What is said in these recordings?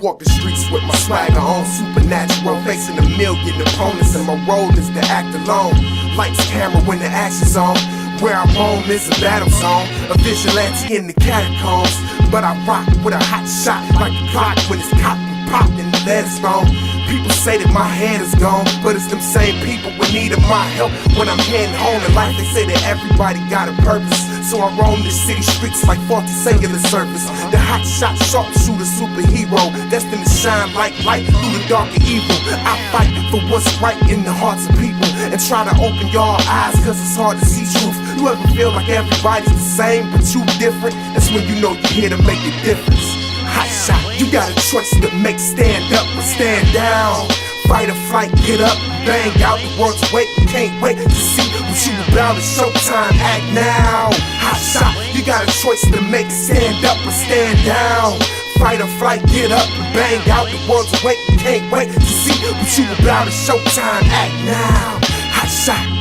walk the streets with my swagger on, supernatural, facing a million opponents, and my role is to act alone. Lights, camera when the action's on. Where I roam is a battle zone, a vigilante in the catacombs. But I rock with a hot shot like a clock when it's cocked and popped and the lead is gone. People say that my head is gone, but it's them same people with need of my help when I'm heading home in life. They say that everybody got a purpose, so I roam the city streets like faulty cellular service. The hot shot sharpshooter superhero, destined to shine like light through the dark and evil. I fight for what's right in the hearts of people and try to open your eyes, cause it's hard to see truth. You ever feel like everybody's the same but you different? That's when you know you're here to make a difference. Hot shot, you got a choice to make, stand up or stand down. Fight or flight, get up, bang out the world's weight. Can't wait to see what you about. It's showtime, act now. Hot shot, you got a choice to make, stand up or stand down. Fight or flight, get up and bang out the world's weight. Can't wait to see what you about. It's showtime, act now. Hot shot.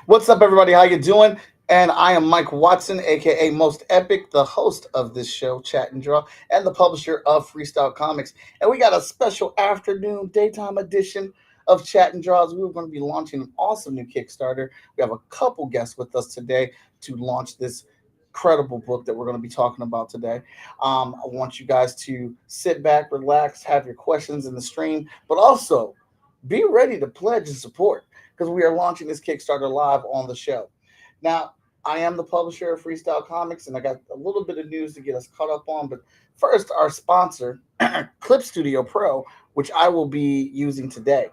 What's up, everybody? How you doing? And I am Mike Watson, aka Most Epic, the host of this show, Chat and Draw, and the publisher of Freestyle Comics. And we got a special afternoon, daytime edition of Chat and Draws. We're going to be launching an awesome new Kickstarter. We have a couple guests with us today to launch this incredible book that we're going to be talking about today. I want you guys to sit back, relax, have your questions in the stream, but also be ready to pledge and support, because we are launching this Kickstarter live on the show. Now, I am the publisher of Freestyle Comics, and I got a little bit of news to get us caught up on. But first, our sponsor, Clip Studio Pro, which I will be using today.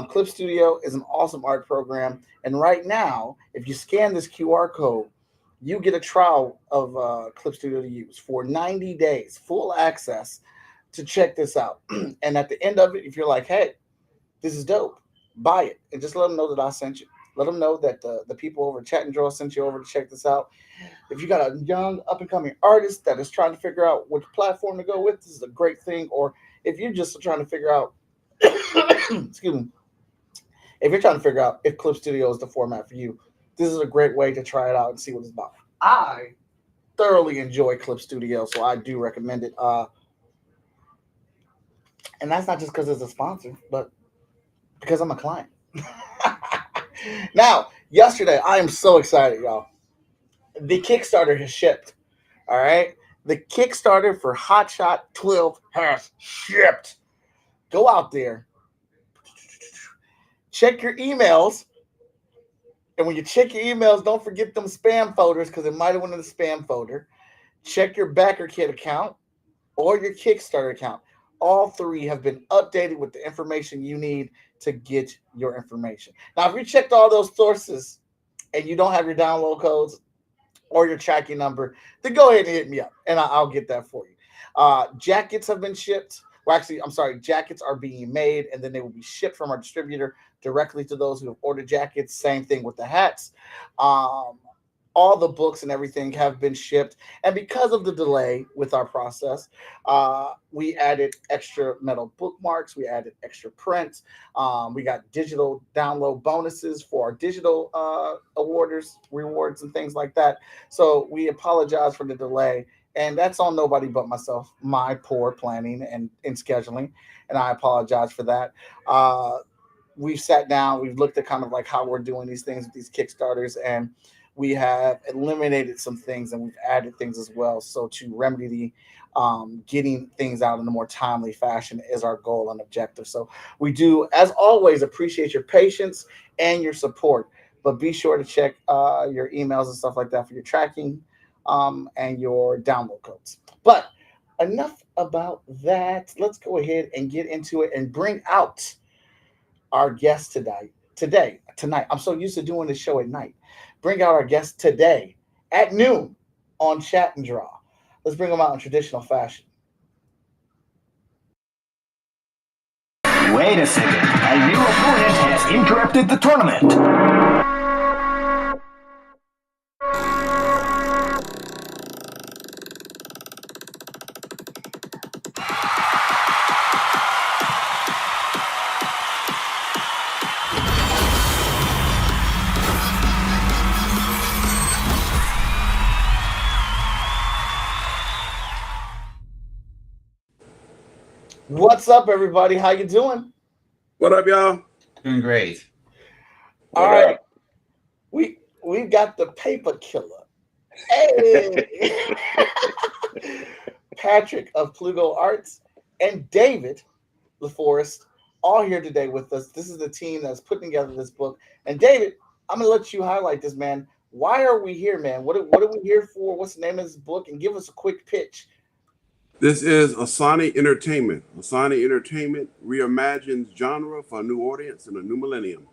Clip Studio is an awesome art program. And right now, if you scan this QR code, you get a trial of Clip Studio to use for 90 days, full access to check this out. And at the end of it, if you're like, hey, this is dope, buy it, and just let them know that I sent you. Let them know that the people over at Chat and Draw sent you over to check this out. If you got a young up-and-coming artist that is trying to figure out which platform to go with, this is a great thing. Or if you're just trying to figure out, excuse me, if you're trying to figure out if Clip Studio is the format for you, this is a great way to try it out and see what it's about. I thoroughly enjoy Clip Studio, so I do recommend it. And that's not just because it's a sponsor, but because I'm a client. Now, yesterday, I am so excited, y'all. The Kickstarter has shipped. All right? The Kickstarter for Hotshot 12 has shipped. Go out there. Check your emails. And when you check your emails, don't forget them spam folders, because it might have went in the spam folder. Check your BackerKit account or your Kickstarter account. All three have been updated with the information you need to get your information. Now, if you checked all those sources and you don't have your download codes or your tracking number, then go ahead and hit me up, and I'll get that for you. Jackets have been shipped. Well, actually, I'm sorry, jackets are being made, and then they will be shipped from our distributor directly to those who have ordered jackets. Same thing with the hats. all the books and everything have been shipped. And because of the delay with our process, we added extra metal bookmarks, we added extra prints, we got digital download bonuses for our digital awarders, rewards, and things like that. So we apologize for the delay. And that's on nobody but myself, my poor planning and scheduling. And I apologize for that. We've sat down, we've looked at kind of like how we're doing these things with these Kickstarters, and we have eliminated some things and we've added things as well. So to remedy the getting things out in a more timely fashion is our goal and objective. So we do, as always, appreciate your patience and your support. But be sure to check your emails and stuff like that for your tracking and your download codes. But enough about that. Let's go ahead and get into it and bring out our guest tonight. I'm so used to doing this show at night. Bring out our guest today at noon on Chat and Draw. Let's bring them out in traditional fashion. Wait a second. A new opponent has interrupted the tournament. What's up, everybody? How you doing? What up, y'all? Doing great. All right. We've got the paper killer. Hey! Patrick of Plugo Arts and David Laforest all here today with us. This is the team that's putting together this book. And David, I'm going to let you highlight this, man. Why are we here, man? What are we here for? What's the name of this book? And give us a quick pitch. This is Asani Entertainment. Asani Entertainment reimagines genre for a new audience in a new millennium.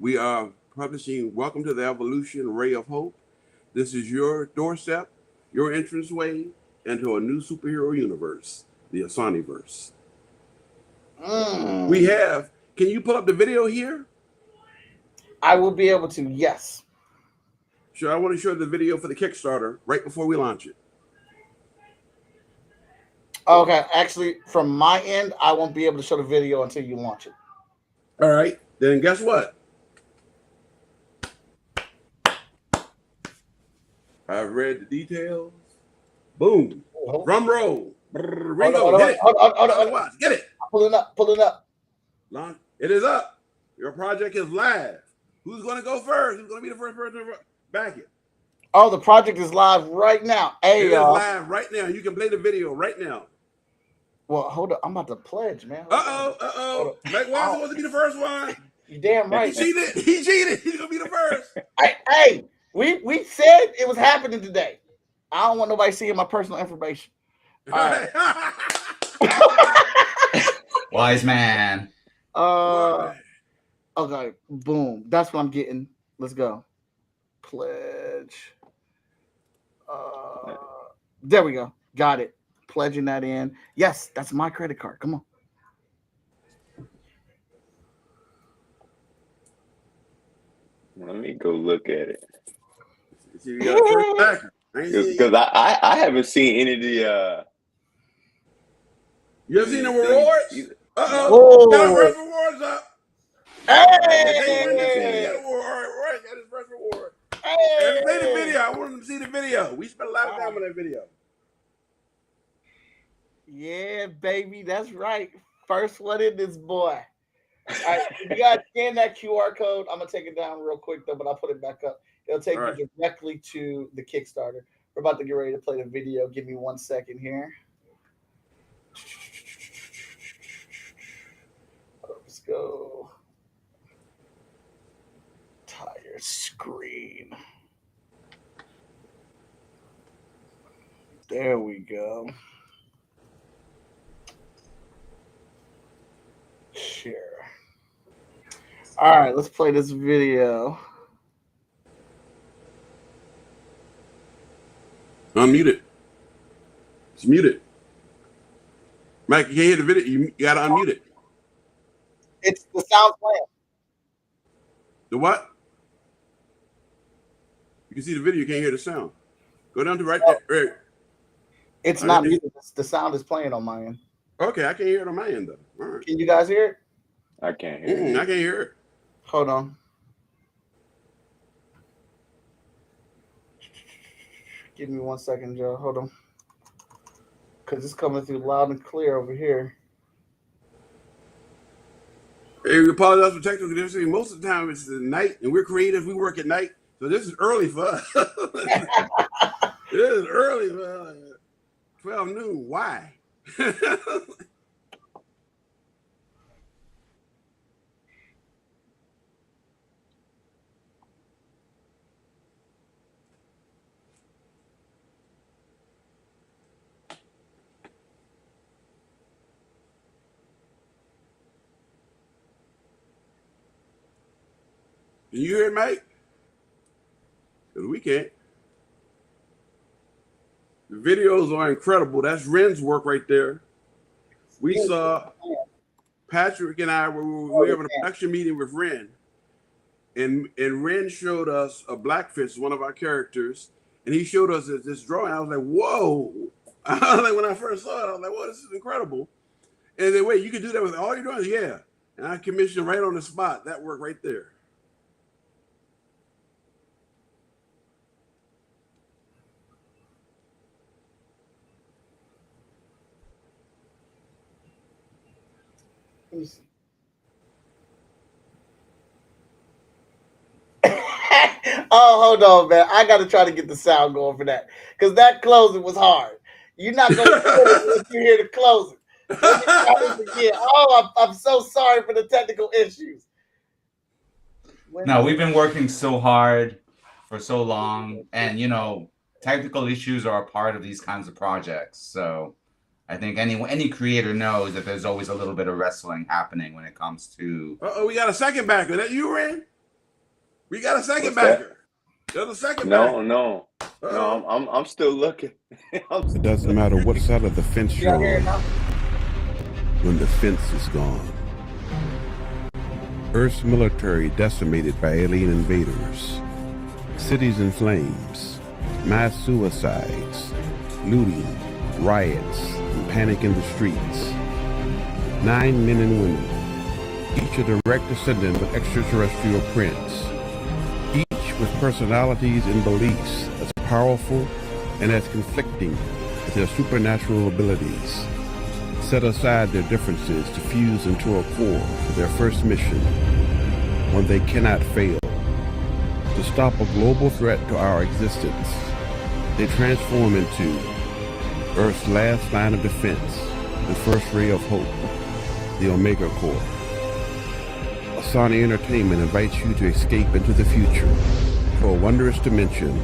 We are publishing Welcome to the Evolution, Ray of Hope. This is your doorstep, your entranceway into a new superhero universe, the Asaniverse. We have, can you pull up the video here? I will be able to, yes. Sure, I want to show the video for the Kickstarter right before we launch it. Okay, actually, from my end, I won't be able to show the video until you launch it. All right, then guess what? I've read the details. Boom. Drum roll. Ringo, hit it. Hold on. Watch. Get it. Pull it up. Launch. It is up. Your project is live. Who's going to go first? Who's going to be the first person to back it? Oh, the project is live right now. Hey, it is live right now. You can play the video right now. Well, hold up. I'm about to pledge, man. Uh-oh. Mike Watson wants to be the first one. You damn right. He cheated. He's going to be the first. Hey, we said it was happening today. I don't want nobody seeing my personal information. All right. Wise man. Okay, boom. That's what I'm getting. Let's go. Pledge. There we go. Got it. Pledging that in. Yes, that's my credit card. Come on. Let me go look at it. You got a first backer. Because I haven't seen any of the you ever seen the rewards? Uh-oh. Got his first rewards up. Hey! Got his first reward. Hey! Play the video. I want him to see the video. We spent a lot of time on that video. Yeah, baby, that's right. First one in this boy. All right, you guys scan that QR code. I'm gonna take it down real quick though, but I'll put it back up. It'll take you directly to the Kickstarter. We're about to get ready to play the video. Give me 1 second here. Let's go. Entire screen. There we go. Share. All right, let's play this video. Unmute it. It's muted. Mike, you can't hear the video. You gotta unmute it. It's the sound playing. The what? can see the video, you can't hear the sound. Go down to right there. Right. It's not muted. The sound is playing on my end. Okay, I can't hear it on my end though. All right. Can you guys hear it? I can't hear it. I can't hear it. Hold on. Give me 1 second, Joe. Hold on. Because it's coming through loud and clear over here. Hey, we apologize for technical difficulty. Most of the time it's at night, and we're creative. We work at night, so this is early for us. This is early for us. 12 noon. Why? Can you hear it, Mike? Because we can't. The videos are incredible. That's Ren's work right there. We saw Patrick and I were having a production meeting with Ren, and Ren showed us a Blackfish, one of our characters, and he showed us this drawing. I was like, whoa. I was like, when I first saw it, I was like, whoa, this is incredible. And then, wait, you can do that with all your drawings? Yeah. And I commissioned right on the spot. That work right there. Oh, hold on, man. I got to try to get the sound going for that. Because that closing was hard. You're not going to if you hear the closing. Let me try this again. Oh, I'm so sorry for the technical issues. No, we've been working so hard for so long. And, you know, technical issues are a part of these kinds of projects. So I think any creator knows that there's always a little bit of wrestling happening when it comes to. We got a second backer. That you, Ren? We got a second backer. There's a second backer. No, I'm still looking. It doesn't matter what side of the fence you're on when the fence is gone. Earth's military decimated by alien invaders. Cities in flames. Mass suicides. Looting. Riots. And panic in the streets. 9 men and women. Each a direct descendant of extraterrestrial prince. Each with personalities and beliefs as powerful and as conflicting as their supernatural abilities. Set aside their differences to fuse into a core for their first mission, one they cannot fail. To stop a global threat to our existence, they transform into Earth's last line of defense, the first ray of hope, the Omega Core. Asani Entertainment invites you to escape into the future for a wondrous dimension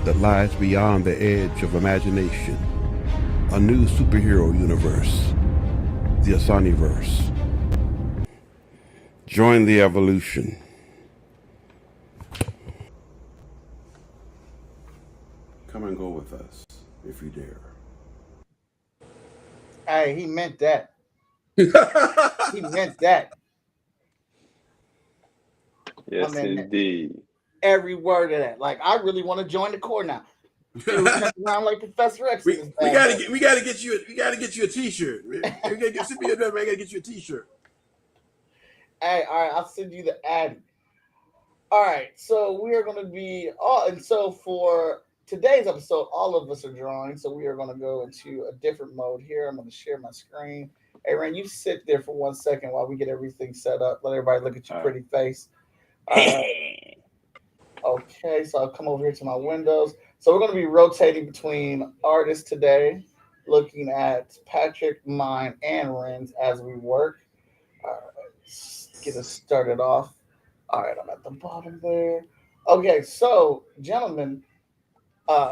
that lies beyond the edge of imagination. A new superhero universe, the Asaniverse. Join the evolution. Come and go with us, if you dare. Hey, he meant that. He meant that. Yes, indeed. Every word of that. Like, I really want to join the core now. Around like Professor X. We gotta get you a t-shirt. We gotta get you a t-shirt. Hey, all right, I'll send you the ad. All right, so we are going to be and so for today's episode, all of us are drawing, so we are going to go into a different mode here. I'm going to share my screen. Hey, Ren, you sit there for 1 second while we get everything set up. Let everybody look at your pretty face. Okay, so I'll come over here to my windows. So we're going to be rotating between artists today, looking at Patrick, mine, and Ren's as we work. Let's get us started off. All right, I'm at the bottom there. Okay, so gentlemen,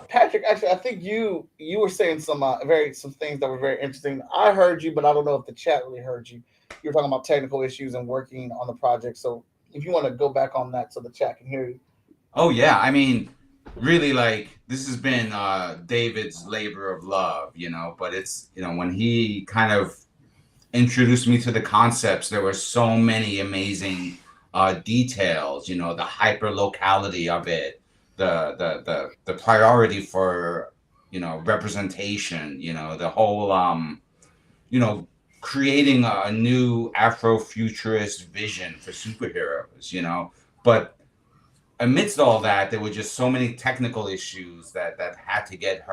Patrick, actually, I think you were saying some things that were very interesting. I heard you, but I don't know if the chat really heard you. You were talking about technical issues and working on the project. So if you want to go back on that so the chat can hear you. Oh yeah, I mean, really, like, this has been David's labor of love, you know. But it's, you know, when he kind of introduced me to the concepts, there were so many amazing details, you know, the hyper locality of it, the priority for, you know, representation, you know, the whole you know, creating a new Afrofuturist vision for superheroes, you know. But amidst all that, there were just so many technical issues that had to get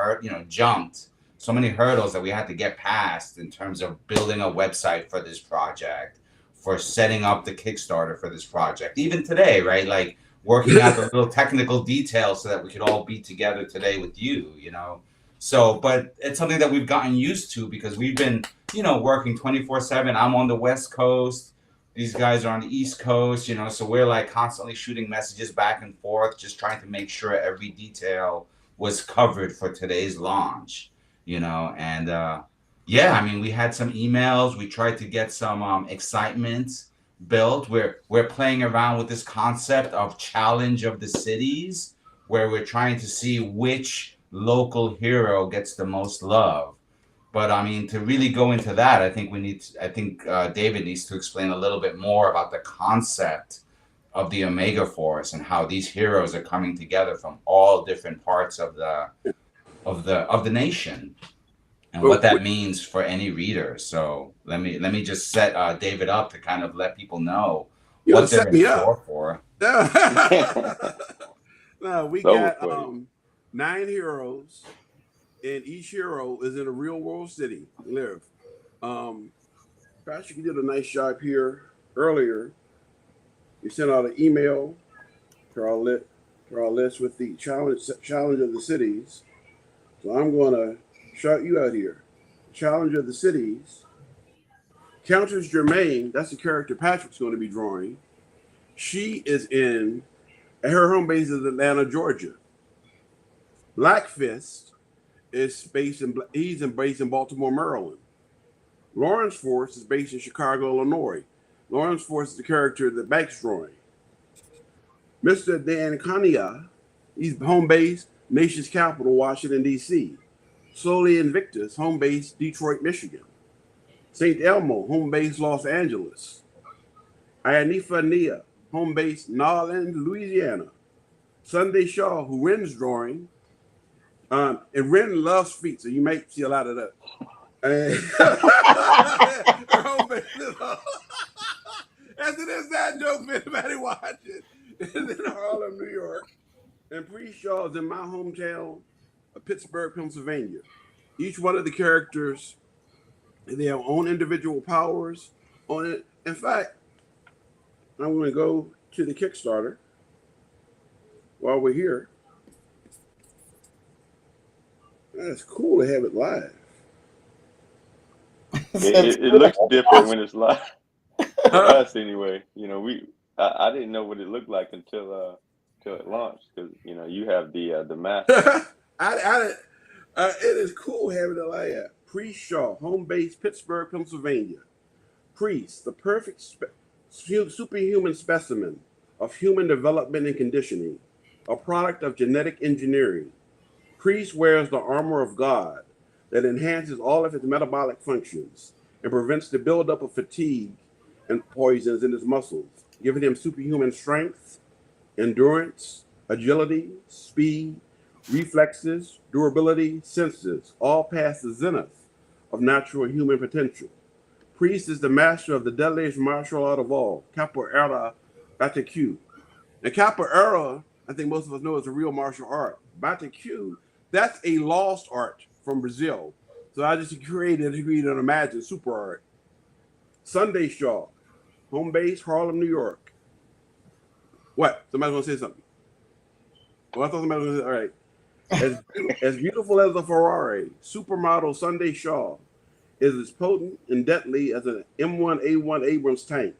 jumped. So many hurdles that we had to get past in terms of building a website for this project, for setting up the Kickstarter for this project. Even today, right? Like working out the little technical details so that we could all be together today with you, you know. So, but it's something that we've gotten used to because we've been, you know, working 24/7. I'm on the West Coast. These guys are on the East Coast, you know, so we're like constantly shooting messages back and forth, just trying to make sure every detail was covered for today's launch, you know. And yeah, I mean, we had some emails. We tried to get some excitement built. We're playing around with this concept of challenge of the cities, where we're trying to see which local hero gets the most love. But I mean, to really go into that, I think David needs to explain a little bit more about the concept of the Omega Force and how these heroes are coming together from all different parts of the nation, and what that means for any reader. So let me just set David up to kind of let people know what they're in store for. No, we got 9 heroes. And each hero is in a real world city. Live. Patrick, you did a nice job here earlier. You sent out an email to our list with the challenge of the cities. So I'm going to shout you out here. Challenge of the cities. Countess Germaine, that's the character Patrick's going to be drawing. She is her home base is Atlanta, Georgia. Black Fist is based in Baltimore, Maryland. Lawrence Force is based in Chicago, Illinois. Lawrence Force is the character that Mike's drawing. Mr. Dan Kania, he's home base, nation's capital, Washington, D.C. Soli Invictus, home base, Detroit, Michigan. St. Elmo, home base, Los Angeles. Ianifa Nia, home base, Nolens, Louisiana. Sunday Shaw, who Ren's drawing, and Ren loves feet, so you might see a lot of that. As it is that joke for anybody watching. And in Harlem, New York. And Pre-Shaw is in my hometown of Pittsburgh, Pennsylvania. Each one of the characters, they have own individual powers on it. In fact, I'm going to go to the Kickstarter while we're here. That's cool to have it live. It looks different when it's live. For us, anyway. You know, I didn't know what it looked like until it launched, because you know you have the mask. It is cool having it live. Priest Shaw, home base, Pittsburgh, Pennsylvania. Priest, the perfect superhuman specimen of human development and conditioning, a product of genetic engineering. Priest wears the armor of God that enhances all of his metabolic functions and prevents the buildup of fatigue and poisons in his muscles, giving him superhuman strength, endurance, agility, speed, reflexes, durability, senses, all past the zenith of natural human potential. Priest is the master of the deadliest martial art of all, capoeira batecue. And capoeira, I think most of us know, is a real martial art. Batecue, that's a lost art from Brazil. So I just created an imagined super art. Sunday Shaw, home base, Harlem, New York. What? Somebody's going to say something. Well, I thought somebody was going to say, all right. As beautiful as a Ferrari, supermodel Sunday Shaw is as potent and deadly as an M1A1 Abrams tank.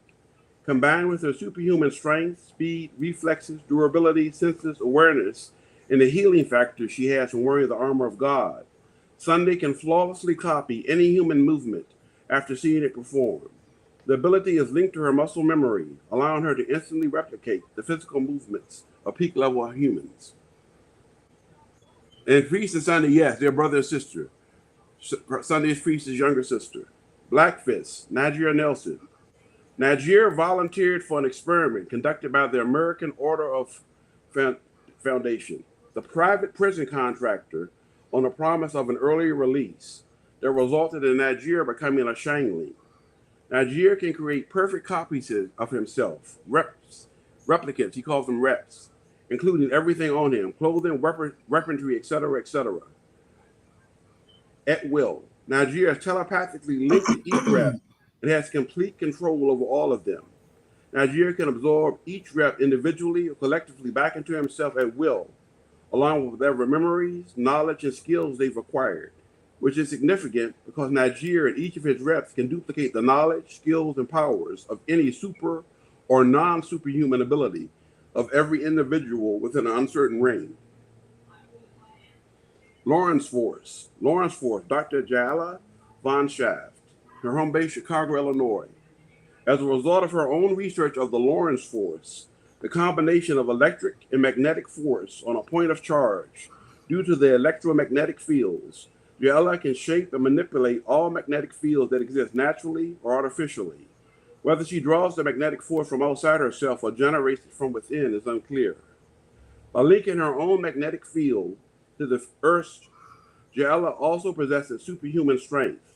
Combined with her superhuman strength, speed, reflexes, durability, senses, awareness, and the healing factor she has from wearing the armor of God, Sunday can flawlessly copy any human movement after seeing it perform. The ability is linked to her muscle memory, allowing her to instantly replicate the physical movements of peak-level humans. And Priest and Sunday, yes, they're brother and sister. Sunday is Priest's younger sister. Black Fist, Nigeria Nelson. Nigeria volunteered for an experiment conducted by the American Order of Foundation, the private prison contractor, on the promise of an earlier release that resulted in Nigeria becoming a Shangling. Nigeria can create perfect copies of himself, replicants, he calls them reps, including everything on him, clothing, weaponry, etc., etc., at will. Nigeria is telepathically linked to each rep and has complete control over all of them. Nigeria can absorb each rep individually or collectively back into himself at will, along with whatever memories, knowledge, and skills they've acquired, which is significant because Nigeria and each of his reps can duplicate the knowledge, skills, and powers of any super or non-superhuman ability of every individual within an uncertain range. Lawrence Force, Dr. Jala Von Shaft, her home base, Chicago, Illinois. As a result of her own research of the Lawrence Force, the combination of electric and magnetic force on a point of charge due to the electromagnetic fields, Jala can shape and manipulate all magnetic fields that exist naturally or artificially. Whether she draws the magnetic force from outside herself or generates it from within is unclear. By linking her own magnetic field to the Earth's, Jala also possesses superhuman strength.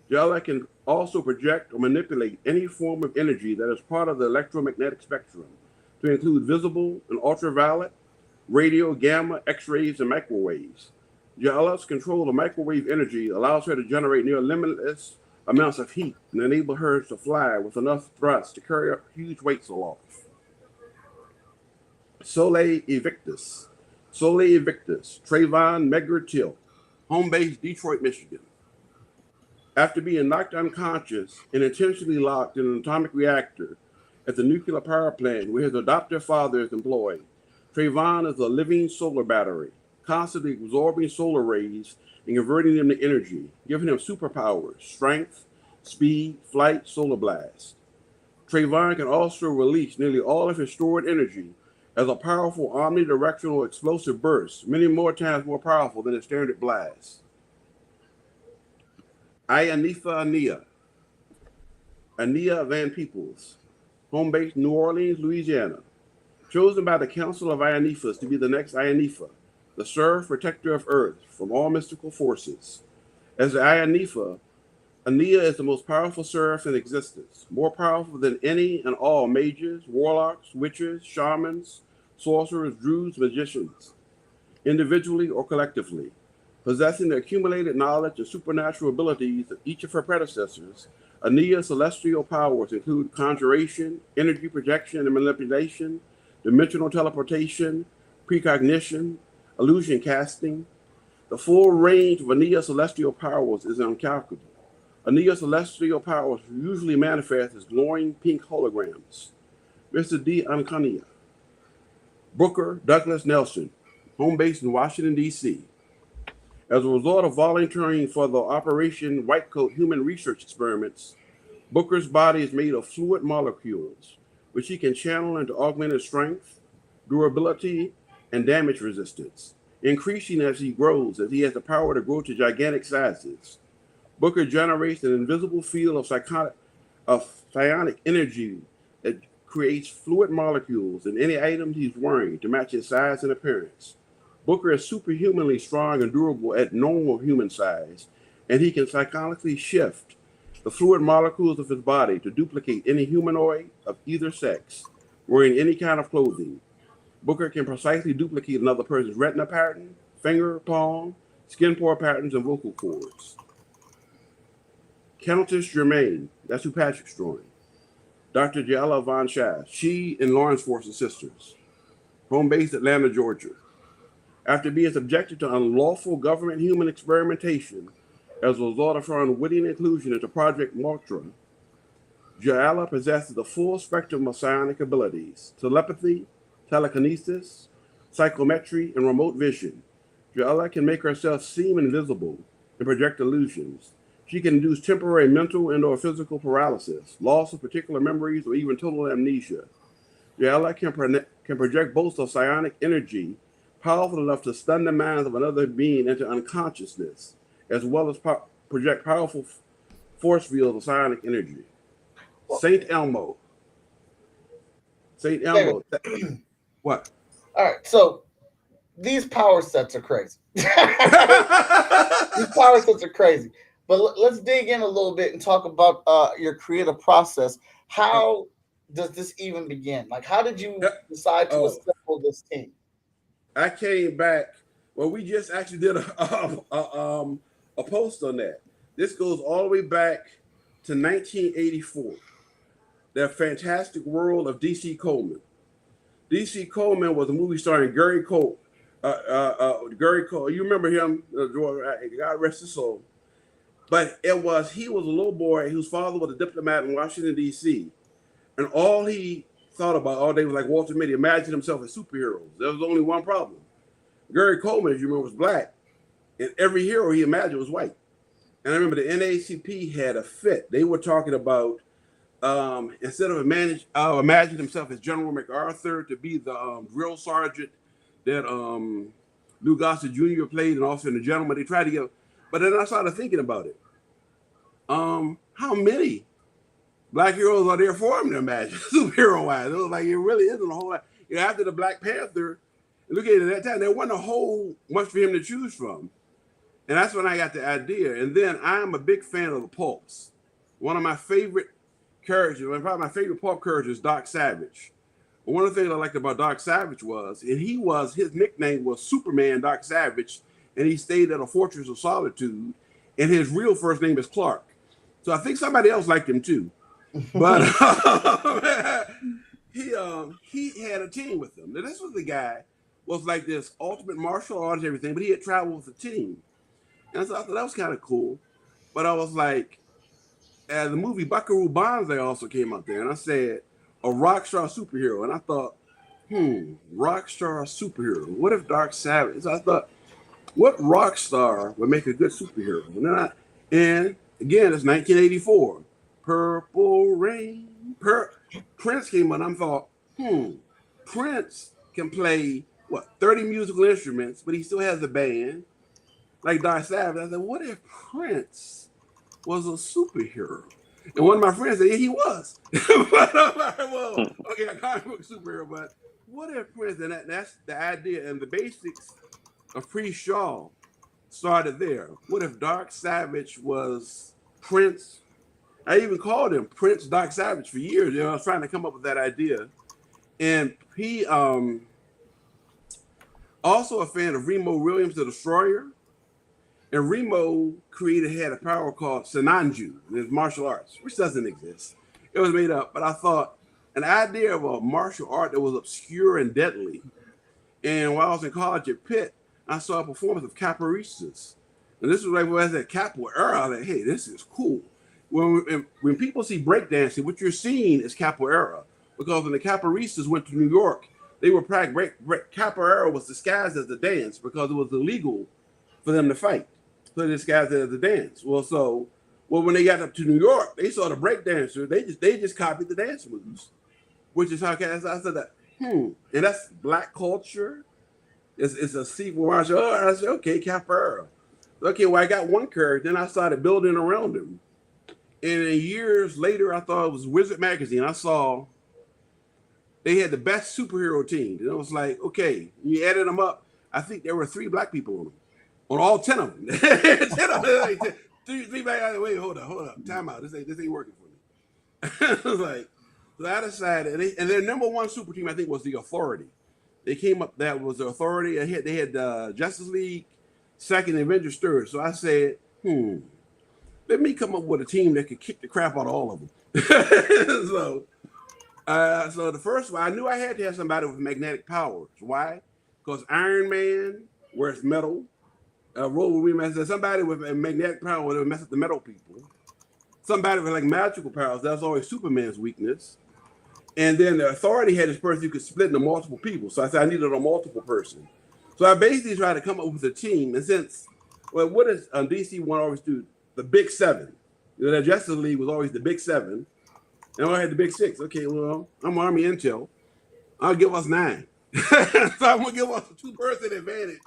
Jala can also project or manipulate any form of energy that is part of the electromagnetic spectrum, to include visible and ultraviolet, radio, gamma, X-rays, and microwaves. Jala's control of microwave energy allows her to generate near limitless amounts of heat and enable her to fly with enough thrust to carry huge weights aloft. Soleil Invictus, Trayvon Medgar-Till, home base Detroit, Michigan. After being knocked unconscious and intentionally locked in an atomic reactor at the nuclear power plant where his adoptive father is employed, Trayvon is a living solar battery, constantly absorbing solar rays and converting them to energy, giving him superpowers, strength, speed, flight, solar blast. Trayvon can also release nearly all of his stored energy as a powerful omnidirectional explosive burst, many more times more powerful than a standard blast. Ania Van Peebles, home base New Orleans, Louisiana. Chosen by the Council of Ionifas to be the next Ionifa, the serf protector of Earth from all mystical forces. As the Ionifa, Ania is the most powerful serf in existence, more powerful than any and all mages, warlocks, witches, shamans, sorcerers, druids, magicians, individually or collectively. Possessing the accumulated knowledge and supernatural abilities of each of her predecessors, Ania's celestial powers include conjuration, energy projection and manipulation, dimensional teleportation, precognition, illusion casting. The full range of Ania's celestial powers is incalculable. Ania's celestial powers usually manifest as glowing pink holograms. Mr. D. Ankania. Booker Douglas Nelson, home base in Washington, D.C. As a result of volunteering for the Operation White Coat human research experiments, Booker's body is made of fluid molecules, which he can channel into augmented strength, durability, and damage resistance, increasing as he grows, as he has the power to grow to gigantic sizes. Booker generates an invisible field of psionic energy that creates fluid molecules in any item he's wearing to match his size and appearance. Booker is superhumanly strong and durable at normal human size, and he can psychonically shift the fluid molecules of his body to duplicate any humanoid of either sex, wearing any kind of clothing. Booker can precisely duplicate another person's retina pattern, finger, palm, skin pore patterns, and vocal cords. Countess Germain, that's who Patrick's drawing. Dr. Jala Von Shaft, she and Lawrence Force are sisters. Home base Atlanta, Georgia. After being subjected to unlawful government human experimentation as a result of her unwitting inclusion into Project Mantra, Jala possesses the full spectrum of psionic abilities: telepathy, telekinesis, psychometry, and remote vision. Jala can make herself seem invisible and project illusions. She can induce temporary mental and or physical paralysis, loss of particular memories, or even total amnesia. Jala can project bolts of psionic energy powerful enough to stun the minds of another being into unconsciousness, as well as project powerful force fields of psionic energy. Saint Elmo. What? All right, so these power sets are crazy. These power sets are crazy. But let's dig in a little bit and talk about your creative process. How does this even begin? Like, how did you decide to Oh, assemble this team? I came back. Well, we just actually did a post on that. This goes all the way back to 1984. The Fantastic World of D.C. Coleman. D.C. Coleman was a movie starring Gary Cole. Gary Cole, you remember him? God rest his soul. But he was a little boy whose father was a diplomat in Washington D.C. and all he thought about all day was like Walter Mitty, imagined himself as superheroes. There was only one problem. Gary Coleman, as you remember, was black, and every hero he imagined was white. And I remember the NAACP had a fit. They were talking about instead of imagining himself as General MacArthur to be the drill sergeant that Lou Gossett Jr. played, and also in The Gentleman, they tried to get. But then I started thinking about it. How many black heroes are there for him to imagine superhero wise? It was like it really isn't a whole lot. After the Black Panther, look at it at that time, there wasn't a whole much for him to choose from. And that's when I got the idea. And then I'm a big fan of the Pulps. One of my favorite characters, probably my favorite pulp character is Doc Savage. But one of the things I liked about Doc Savage was, his nickname was Superman Doc Savage, and he stayed at a Fortress of Solitude, and his real first name is Clark. So I think somebody else liked him too. But he had a team with him. Now, this was the guy was like this ultimate martial artist, everything, but he had traveled with a team. And so I thought that was kind of cool. But I was like, the movie Buckaroo Banzai also came out there, and I said, a rock star superhero. And I thought, rock star superhero. What if Dark Savage? So I thought, what rock star would make a good superhero? And again, it's 1984. Purple Rain. Prince came on. I thought, Prince can play 30 musical instruments, but he still has a band like Dark Savage. I said, what if Prince was a superhero? And one of my friends said, yeah, he was. But I'm like, well, okay, a comic book superhero, but what if Prince? And that's the idea and the basics of Pre-Shaw started there. What if Dark Savage was Prince? I even called him Prince Doc Savage for years. I was trying to come up with that idea. And he also a fan of Remo Williams, the Destroyer. And Remo had a power called Senanju, his martial arts, which doesn't exist. It was made up, but I thought an idea of a martial art that was obscure and deadly. And while I was in college at Pitt, I saw a performance of capoeiristas. And this was like when I was at capoeira, I was like, hey, this is cool. When people see breakdancing, what you're seeing is capoeira. Because when the capoeiristas went to New York, they were capoeira was disguised as a dance because it was illegal for them to fight. So they disguised it as a dance. Well, when they got up to New York, they saw the breakdancer. They just copied the dance moves, which is how I said that. And that's black culture. It's a sequel. I said, okay, capoeira. Okay, well, I got one character, then I started building around him. And years later, I thought it was Wizard Magazine. I saw they had the best superhero team. And it was like, okay, you added them up. I think there were 3 black people on them. On all 10 of them. 10 of them. Three black. Wait, hold up. Time out. This ain't working for me. It was like, so I decided, and their number 1 super team, I think, was the Authority. They came up, that was the Authority. They had Justice League, second, Avengers third. So I said, let me come up with a team that could kick the crap out of all of them. So the first one, I knew I had to have somebody with magnetic powers. Why? Because Iron Man wears metal. Wolverine said somebody with a magnetic power would mess up the metal people. Somebody with like magical powers, that's always Superman's weakness. And then the Authority had this person who could split into multiple people. So I said I needed a multiple person. So I basically tried to come up with a team. And since, what does DC want to always do? The Big 7. The Justice League was always the Big 7. And I had the Big 6. Okay, well, I'm Army Intel. I'll give us 9. So I'm going to give us a 2-person advantage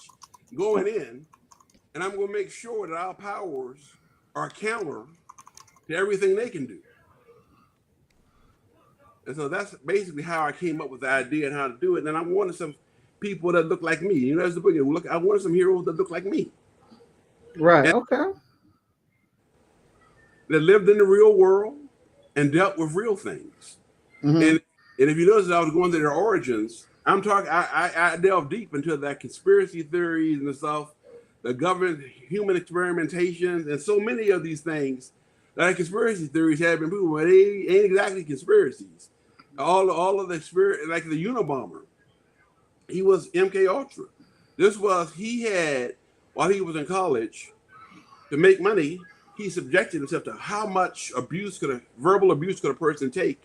going in. And I'm going to make sure that our powers are counter to everything they can do. And so that's basically how I came up with the idea and how to do it. And I wanted people that look like me. You know, that's the big look. I wanted some heroes that look like me. Right. And Okay. that lived in the real world and dealt with real things. Mm-hmm. And if you notice, I was going to their origins. I'm talking. I delve deep into that conspiracy theories and stuff, the government, human experimentations, and so many of these things. That conspiracy theories have been proven, but they ain't exactly conspiracies. All of the spirit, like the Unabomber, he was MK Ultra. He had while he was in college to make money. He subjected himself to how much verbal abuse could a person take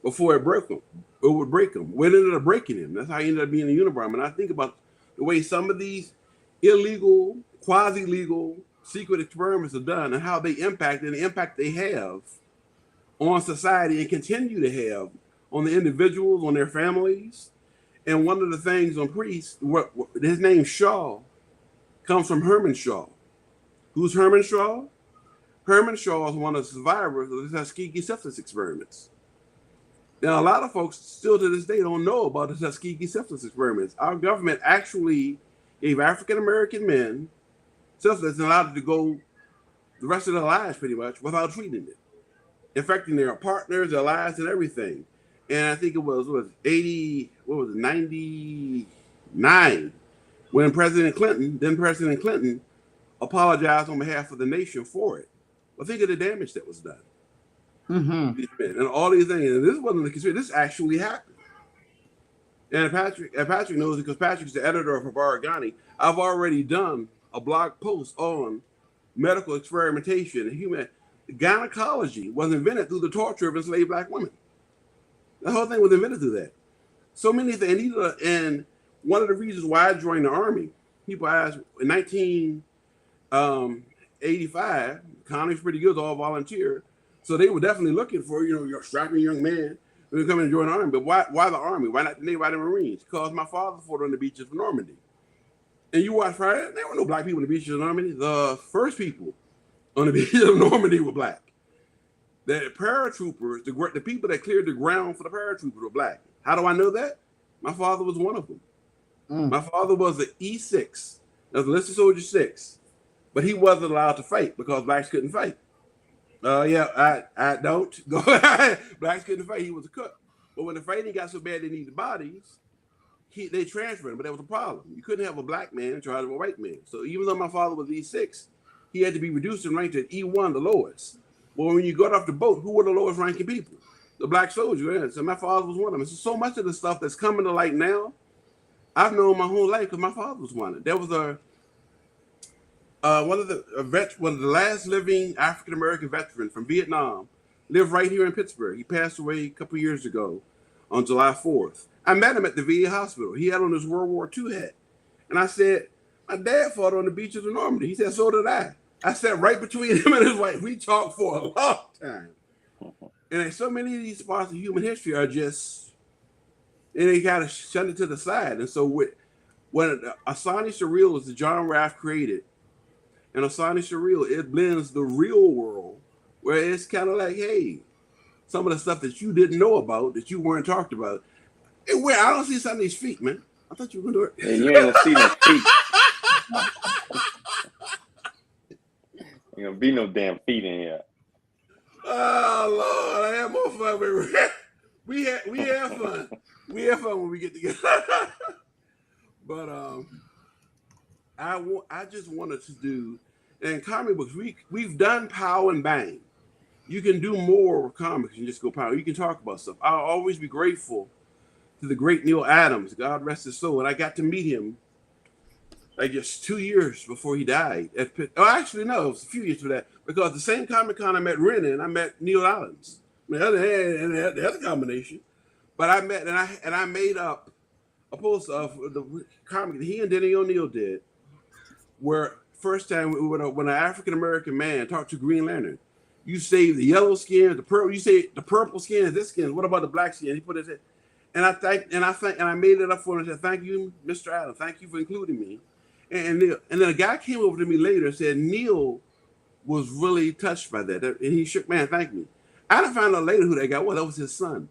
before it broke him. It would break him. What ended up breaking him? That's how he ended up being a Unabomber. And I think about the way some of these illegal, quasi-legal, secret experiments are done and how they impact and the impact they have on society and continue to have on the individuals, on their families. And one of the things on priests, his name Shaw, comes from Herman Shaw. Who's Herman Shaw? Herman Shaw is one of the survivors of the Tuskegee syphilis experiments. Now, a lot of folks still to this day don't know about the Tuskegee syphilis experiments. Our government actually gave African American men syphilis and allowed them to go the rest of their lives pretty much without treating it, infecting their partners, their lives, and everything. And I think it was 99, when President Clinton, apologized on behalf of the nation for it. Well, think of the damage that was done. Mm-hmm. And all these things. And this wasn't a conspiracy. This actually happened. And Patrick knows it because Patrick's the editor of Habaragani. I've already done a blog post on medical experimentation and human gynecology was invented through the torture of enslaved black women. The whole thing was invented through that. So many things. And one of the reasons why I joined the Army, people asked in 1985, Connie's pretty good, all volunteer. So they were definitely looking for, your strapping young man who come and join the Army. But why the Army? Why not the Navy, why the Marines? Because my father fought on the beaches of Normandy. And you watch Friday, there were no black people on the beaches of Normandy. The first people on the beaches of Normandy were black. The paratroopers, the people that cleared the ground for the paratroopers were black. How do I know that? My father was one of them. My father was the E6, that was enlisted soldier 6, but he wasn't allowed to fight because blacks couldn't fight. I don't go. Blacks couldn't fight. He was a cook. But when the fighting got so bad they needed bodies, they transferred him. But that was a problem. You couldn't have a black man in charge of a white man. So even though my father was E6, he had to be reduced in rank to E1, the lowest. Well, when you got off the boat, who were the lowest ranking people? The black soldiers. So my father was one of them. So much of the stuff that's coming to light now, I've known my whole life because my father was one. There was one of the last living African American veteran from Vietnam lived right here in Pittsburgh. He passed away a couple years ago on July 4th. I met him at the VA hospital. He had on his World War II hat. And I said, my dad fought on the beaches of Normandy. He said, so did I. I sat right between him and his wife. We talked for a long time. And so many of these parts of human history are just, and they got to shut it to the side. And so when Asani Surreal is the John Raff created, and Asani Surreal, it blends the real world, where it's kind of like, hey, some of the stuff that you didn't know about, that you weren't talked about. Hey, I don't see some of these feet, man. I thought you were going to do it. Yeah, you ain't going to see them feet. Ain't going to be no damn feet in here. Oh, Lord, I have more fun. We have fun. We have fun when we get together. But I just wanted to do, and comic books, we've done pow and bang. You can do more with comics than just go pow. You can talk about stuff. I'll always be grateful to the great Neil Adams, God rest his soul. And I got to meet him like just 2 years before he died. Actually, no, it was a few years for that. Because the same Comic-Con I met Ren in, I met Neil Adams. The other combination. But I met, and I made up a post of the comic that he and Denny O'Neil did, where first time when an African American man talked to Green Lantern, you say the yellow skin, the purple. You say the purple skin, this skin. What about the black skin? He put his head, and I made it up for him and said, "Thank you, Mr. Adams. Thank you for including me." And then a guy came over to me later and said Neil was really touched by that, and he shook my hand, thanked me. I didn't find out later who that guy was. That was his son.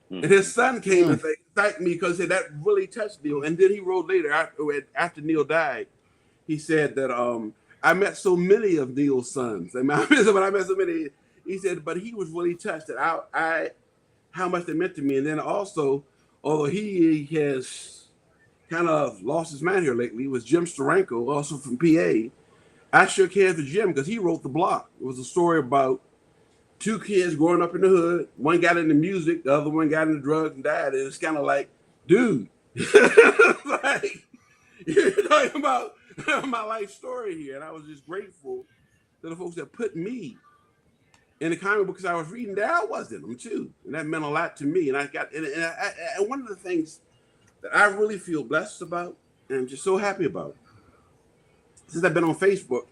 And his son came and thanked me because that really touched Neil. And then he wrote later, after Neil died, he said that I met so many of Neil's sons. I mean, I met so many. He said, but he was really touched that I how much they meant to me. And then also, although he has kind of lost his mind here lately, was Jim Steranko, also from PA. I shook hands with Jim because he wrote The Block. It was a story about two kids growing up in the hood. One got into music, the other one got into drugs and died. And it's kind of like, dude, like, you're talking about my life story here. And I was just grateful to the folks that put me in the comic book because I was reading that I was in them too. And that meant a lot to me. And I got, and one of the things that I really feel blessed about and I'm just so happy about since I've been on Facebook,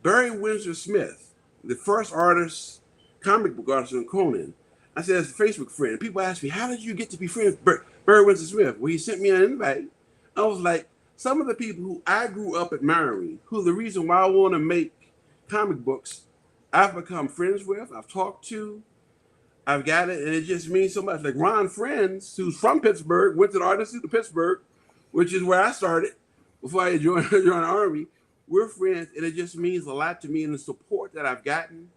Barry Windsor Smith, the first artist, comic book artist on Conan. I said, as a Facebook friend, and people ask me, how did you get to be friends with Barry Windsor Smith? Well, he sent me an invite. I was like, some of the people who I grew up admiring, who the reason why I want to make comic books, I've become friends with, I've talked to, I've got it, and it just means so much. Like Ron Friends, who's from Pittsburgh, went to the Art Institute of Pittsburgh, which is where I started before I joined the Army. We're friends, and it just means a lot to me, and the support that I've gotten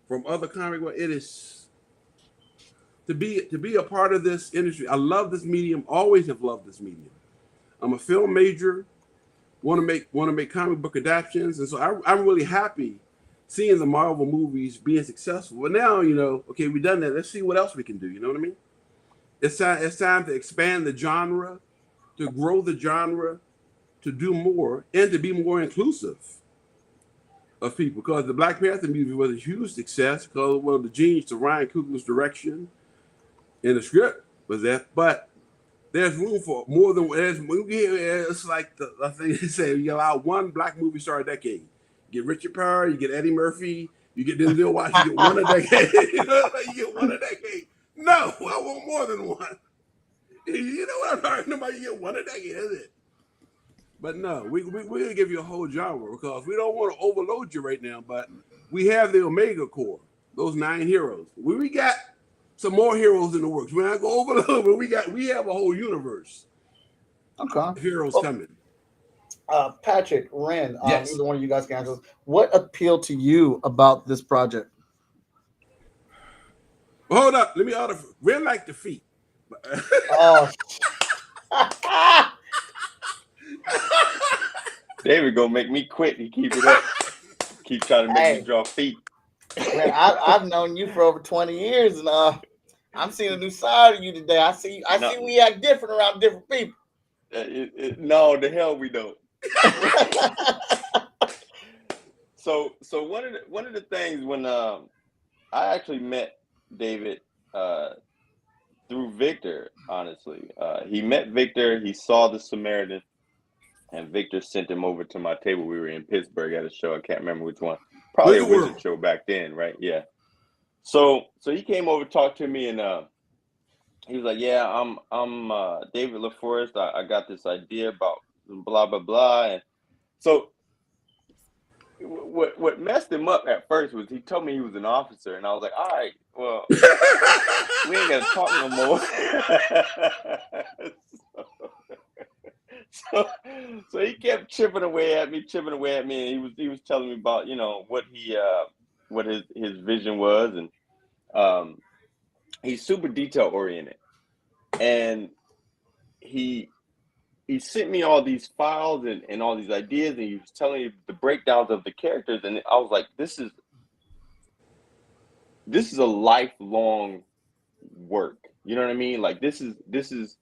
from other comic books. It is to be a part of this industry. I love this medium. Always have loved this medium. I'm a film major. Want to make comic book adaptations, and so I'm really happy seeing the Marvel movies being successful. But now, okay, we've done that. Let's see what else we can do. You know what I mean? It's time to expand the genre, to grow the genre, to do more, and to be more inclusive of people. Because the Black Panther movie was a huge success because one of the genius of Ryan Coogler's direction and the script was that. But there's room for more than it's like the thing they say, you allow one Black movie star a decade. You get Richard Pryor, you get Eddie Murphy, you get Denzel Washington, you get one a decade. You get one a decade. No, I want more than one. You know what I'm talking about? You get one a decade, is it? But no, we're going to give you a whole genre because we don't want to overload you right now, but we have the Omega Corps, those 9 heroes. We got some more heroes in the works. We're not going to overload, but we have a whole universe. Okay. Heroes coming. Patrick, Ren, yes. Either one of you guys can answer this. What appealed to you about this project? Well, hold up. Let me order. Ren like the feet. Oh. David gonna make me quit. He keep it up. Keep trying to make me draw feet. Man, I've known you for over 20 years, and I'm seeing a new side of you today. I see we act different around different people. No, the hell we don't. So one of the things when I actually met David through Victor, honestly. He met Victor, he saw The Samaritan, and Victor sent him over to my table. We were in Pittsburgh at a show. I can't remember which one. Probably a Wizard show back then, right? Yeah. So he came over, talked to me, and he was like, "Yeah, I'm David Laforest. I got this idea about blah blah blah." And so what messed him up at first was he told me he was an officer, and I was like, "All right, well, we ain't gonna talk no more." So he kept chipping away at me, and he was telling me about what his vision was, and he's super detail oriented, and he sent me all these files and all these ideas, and he was telling me the breakdowns of the characters, and I was like, this is a lifelong work. You know what I mean? Like this is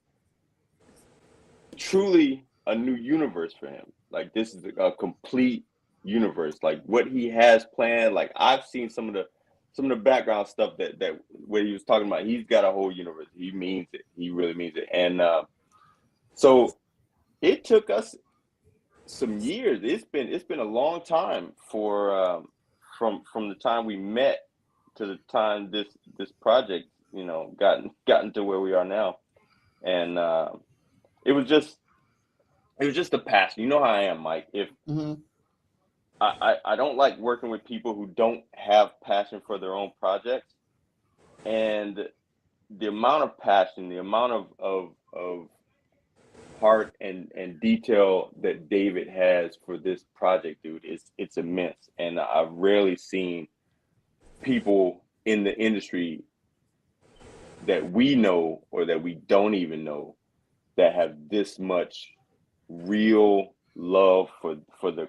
truly a new universe for him. Like this is a complete universe. Like what he has planned. Like I've seen some of the background stuff that where he was talking about. He's got a whole universe. He means it. He really means it. And so it took us some years. It's been a long time for from the time we met to the time this project gotten to where we are now. And it was just a passion. You know how I am, Mike. If I don't like working with people who don't have passion for their own projects, and the amount of passion, the amount of heart and detail that David has for this project, dude, it's immense. And I've rarely seen people in the industry that we know or that we don't even know that have this much real love for the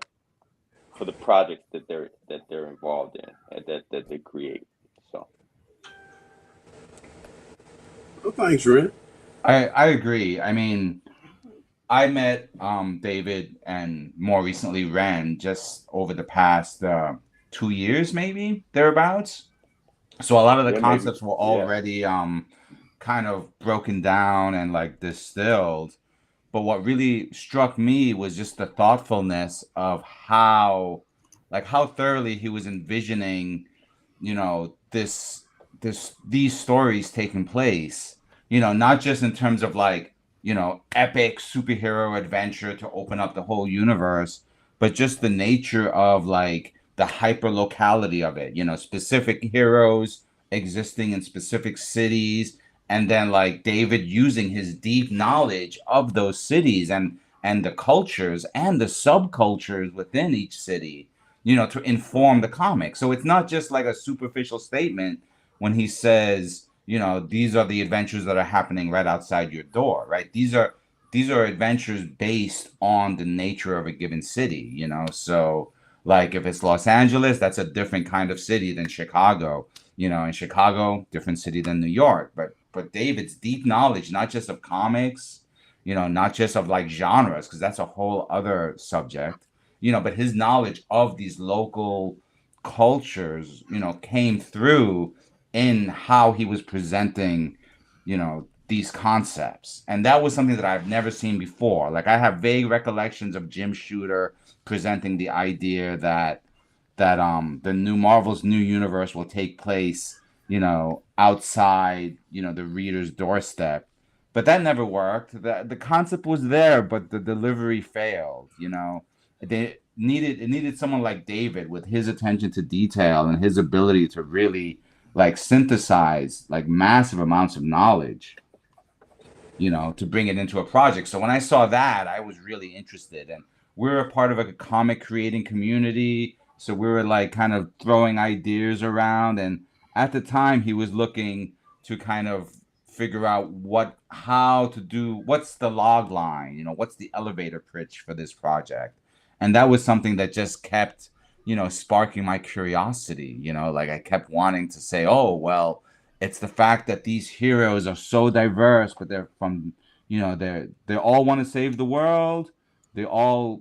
projects that they're involved in and that they create. So Well, thanks, Ren. I agree. I mean, I met David and more recently Ren just over the past 2 years, maybe thereabouts. So a lot of the yeah, maybe. concepts were Yeah. already kind of broken down and like distilled. But what really struck me was just the thoughtfulness of how thoroughly he was envisioning, these stories taking place, not just in terms of like, epic superhero adventure to open up the whole universe, but just the nature of like the hyper locality of it, specific heroes existing in specific cities, and then like David using his deep knowledge of those cities and the cultures and the subcultures within each city, to inform the comic. So it's not just like a superficial statement when he says, these are the adventures that are happening right outside your door, right? These are adventures based on the nature of a given city, So like if it's Los Angeles, that's a different kind of city than Chicago. In Chicago, different city than New York. But David's deep knowledge, not just of comics, not just of like genres, because that's a whole other subject, but his knowledge of these local cultures, came through in how he was presenting, these concepts. And that was something that I've never seen before. Like I have vague recollections of Jim Shooter presenting the idea that the new Marvel's new universe will take place, outside, the reader's doorstep. But that never worked. The concept was there, but the delivery failed, It needed someone like David with his attention to detail and his ability to really like synthesize like massive amounts of knowledge, to bring it into a project. So when I saw that, I was really interested. And we're a part of a comic creating community. So we were like kind of throwing ideas around. And at the time, he was looking to kind of figure out what's the log line, what's the elevator pitch for this project. And that was something that just kept, sparking my curiosity, like I kept wanting to say, oh, well, it's the fact that these heroes are so diverse, but they're from, they all want to save the world. They all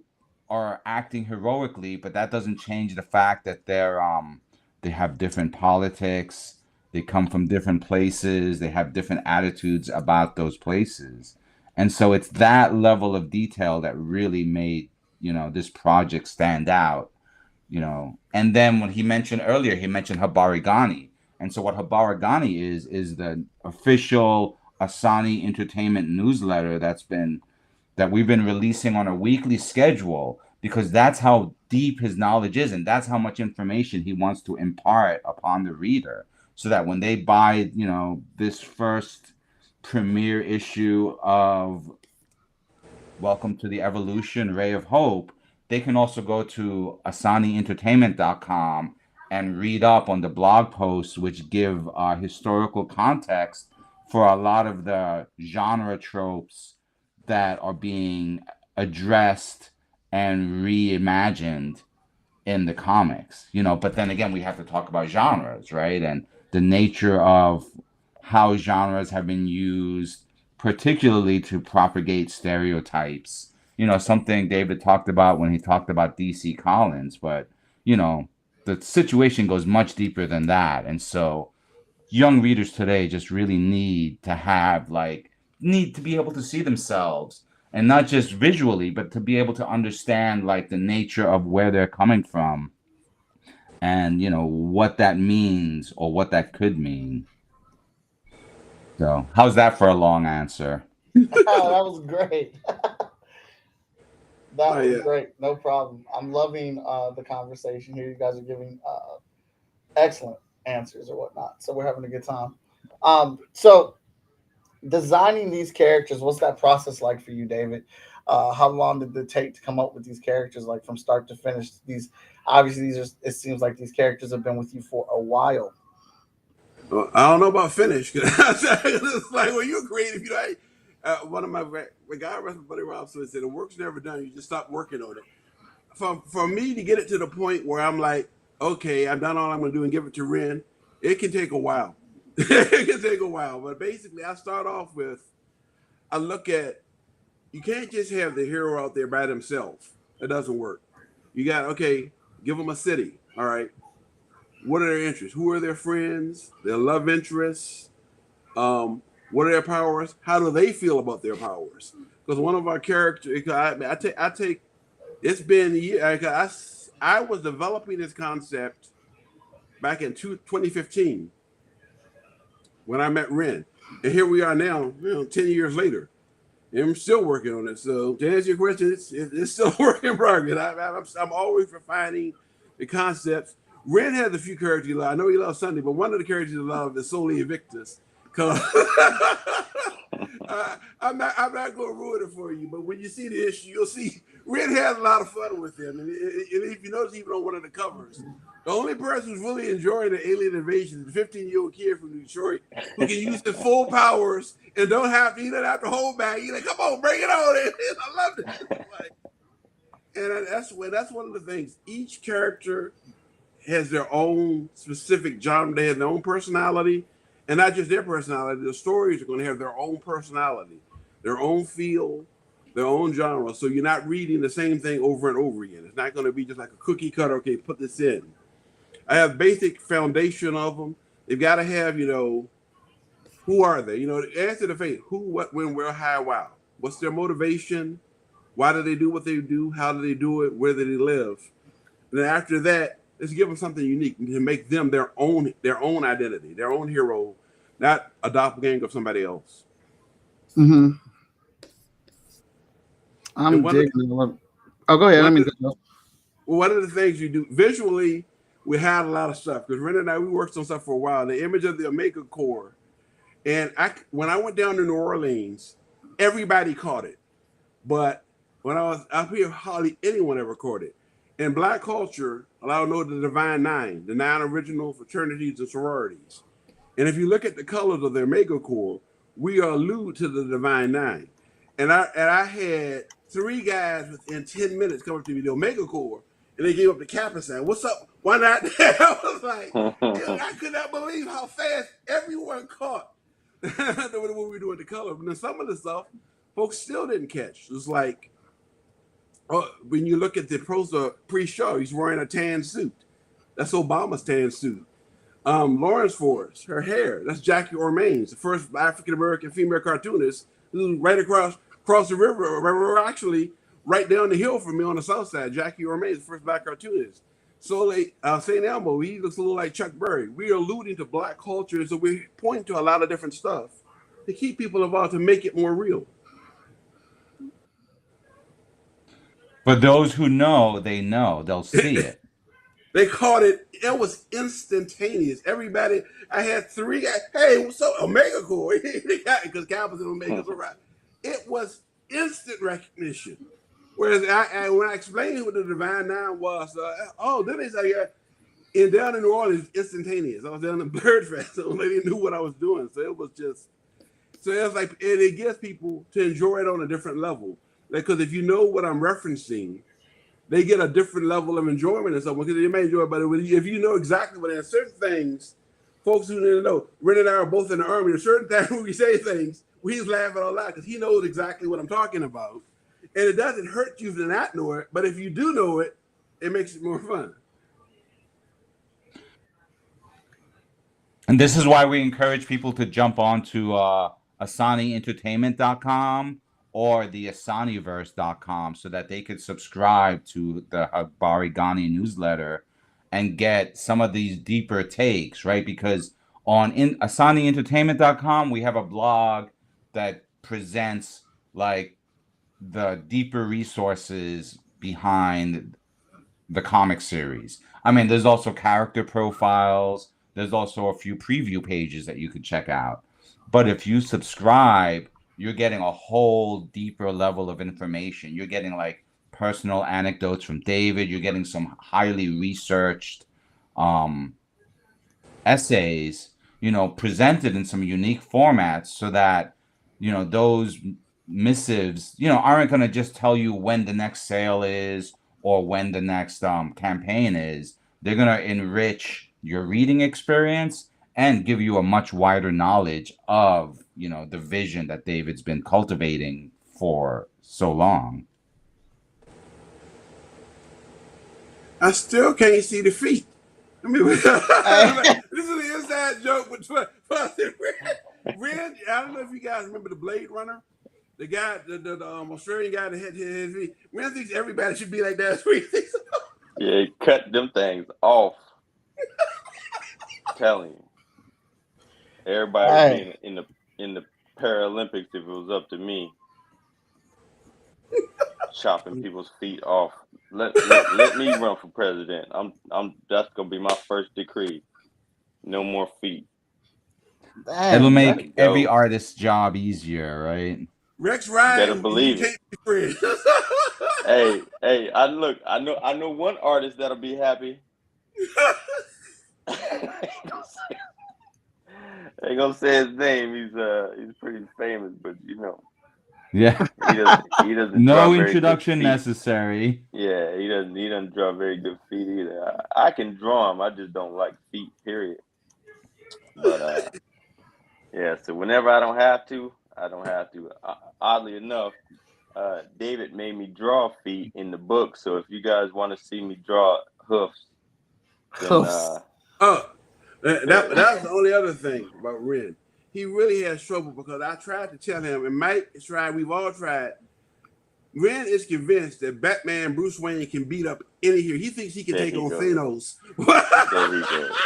are acting heroically, but that doesn't change the fact that they have different politics. They come from different places. They have different attitudes about those places. And so it's that level of detail that really made, this project stand out, And then when he mentioned earlier, he mentioned Habarigani. And so what Habarigani is the official Asani Entertainment newsletter that we've been releasing on a weekly schedule, because that's how deep his knowledge is, and that's how much information he wants to impart upon the reader, so that when they buy, this first premiere issue of Welcome to the Evolution, Ray of Hope, they can also go to asanientertainment.com and read up on the blog posts, which give historical context for a lot of the genre tropes that are being addressed and reimagined in the comics, But then again, we have to talk about genres, right? And the nature of how genres have been used, particularly to propagate stereotypes. Something David talked about when he talked about DC Collins, but, the situation goes much deeper than that. And so young readers today just really need to be able to see themselves, and not just visually, but to be able to understand like the nature of where they're coming from, and what that means or what that could mean. So how's that for a long answer? Oh, that was great. That Oh, was yeah. great. No problem. I'm loving the conversation here. You guys are giving excellent answers or whatnot. So we're having a good time. So designing these characters, what's that process like for you, David? How long did it take to come up with these characters, like from start to finish? These obviously these are. It seems like these characters have been with you for a while. I don't know about finish. It's like when you're creative, one of my guy, Buddy Robson, said, "The work's never done. You just stop working on it." For me to get it to the point where I'm like, okay, I've done all I'm going to do and give it to Ren, it can take a while. It can take a while. But basically, I start off with, I look at, you can't just have the hero out there by themselves. It doesn't work. You got, okay, give them a city. All right. What are their interests? Who are their friends? Their love interests? What are their powers? How do they feel about their powers? Because one of our characters, I take it's been years. I was developing this concept back in 2015 when I met Ren. And here we are now, 10 years later. And I'm still working on it. So to answer your question, it's still a work in progress. I'm always refining the concepts. Ren has a few characters he loves. I know he loves Sunday, but one of the characters he loves is Soli Invictus. Cause I'm not going to ruin it for you, but when you see the issue, you'll see Red has a lot of fun with him. And if you notice, even on one of the covers, the only person who's really enjoying the alien invasion is a 15-year-old kid from Detroit who can use his full powers and he doesn't have to hold back. He's like, come on, bring it on. I love it. And that's one of the things. Each character has their own specific genre. They have their own personality. And not just their personality, the stories are going to have their own personality, their own feel, their own genre. So you're not reading the same thing over and over again. It's not going to be just like a cookie cutter, okay, put this in. I have basic foundation of them. They've got to have, who are they? Answer the fate. Who, what, when, where, how, wow. What's their motivation? Why do they do what they do? How do they do it? Where do they live? And then after that, let's give them something unique to make them their own identity, their own hero, not a doppelganger of somebody else. Mm-hmm. I'm digging. Oh, go ahead. One of the things you do visually, we had a lot of stuff because Ren and I, we worked on stuff for a while. The image of the Omega Core, and when I went down to New Orleans, everybody caught it, but when I was up here, hardly anyone ever caught it. In Black culture, a lot of know the Divine Nine, the 9 original fraternities and sororities. And if you look at the colors of their Omega Core, we allude to the Divine Nine. And I had 3 guys within 10 minutes come up to me, the Omega Core, and they gave up the Kappa sign. What's up? Why not? I was like, I could not believe how fast everyone caught what we were doing the color. And then some of the stuff, folks still didn't catch. It was like, when you look at the pre-show, he's wearing a tan suit. That's Obama's tan suit. Lawrence Forrest, her hair, that's Jackie Ormains, the first African-American female cartoonist who's right across the river, actually right down the hill from me on the south side. Jackie Ormains, the first Black cartoonist. So St. Elmo, he looks a little like Chuck Berry. We are alluding to Black culture, so we point to a lot of different stuff to keep people involved, to make it more real. For those who know, they know. They'll see it. They caught it. It was instantaneous. Everybody, I had 3 guys. Hey, what's up? Omega Core. Because Kappa's and Omega's are right. It was instant recognition. Whereas when I explained what the Divine Nine was, then they say, down in New Orleans, instantaneous. I was down in Bird Fest, so they knew what I was doing. So it was like, and it gets people to enjoy it on a different level. Because if you know what I'm referencing, they get a different level of enjoyment and stuff because they may enjoy it. But if you know exactly what it is, certain things, folks who didn't know, Ren and I are both in the Army. There's certain times when we say things, he's laughing a lot because he knows exactly what I'm talking about. And it doesn't hurt you to not know it, but if you do know it, it makes it more fun. And this is why we encourage people to jump onto AsaniEntertainment.com or the Asaniverse.com so that they could subscribe to the Barigani newsletter and get some of these deeper takes, right? Because on AsaniEntertainment.com, we have a blog that presents like the deeper resources behind the comic series. I mean, there's also character profiles, there's also a few preview pages that you could check out. But if you subscribe, you're getting a whole deeper level of information. You're getting like personal anecdotes from David. You're getting some highly researched essays, presented in some unique formats so that, those missives, aren't going to just tell you when the next sale is or when the next campaign is. They're going to enrich your reading experience and give you a much wider knowledge of, the vision that David's been cultivating for so long. I still can't see the feet. I mean, this is the inside joke between us and Ren. I don't know if you guys remember the Blade Runner, the guy, the Australian guy that had his feet. Ren thinks everybody should be like that. Yeah, cut them things off. Telling you, everybody would be in the Paralympics if it was up to me. Chopping people's feet off. Let me run for president. That's gonna be my first decree. No more feet. Damn, it'll make every artist's job easier, right? Rex Ryan, better believe it. Hey, I know one artist that'll be happy. I ain't gonna say his name. He's pretty famous, but yeah, he doesn't. No introduction necessary. Yeah, he doesn't draw very good feet either. I can draw them. I just don't like feet. Period. But yeah. So whenever I don't have to, I don't have to. Oddly enough, David made me draw feet in the book. So if you guys want to see me draw hoofs, then that's the only other thing about Ren. He really has trouble because I tried to tell him, and Mike has tried, we've all tried. Ren is convinced that Batman Bruce Wayne can beat up any hero. He thinks he can take on Thanos. There he goes.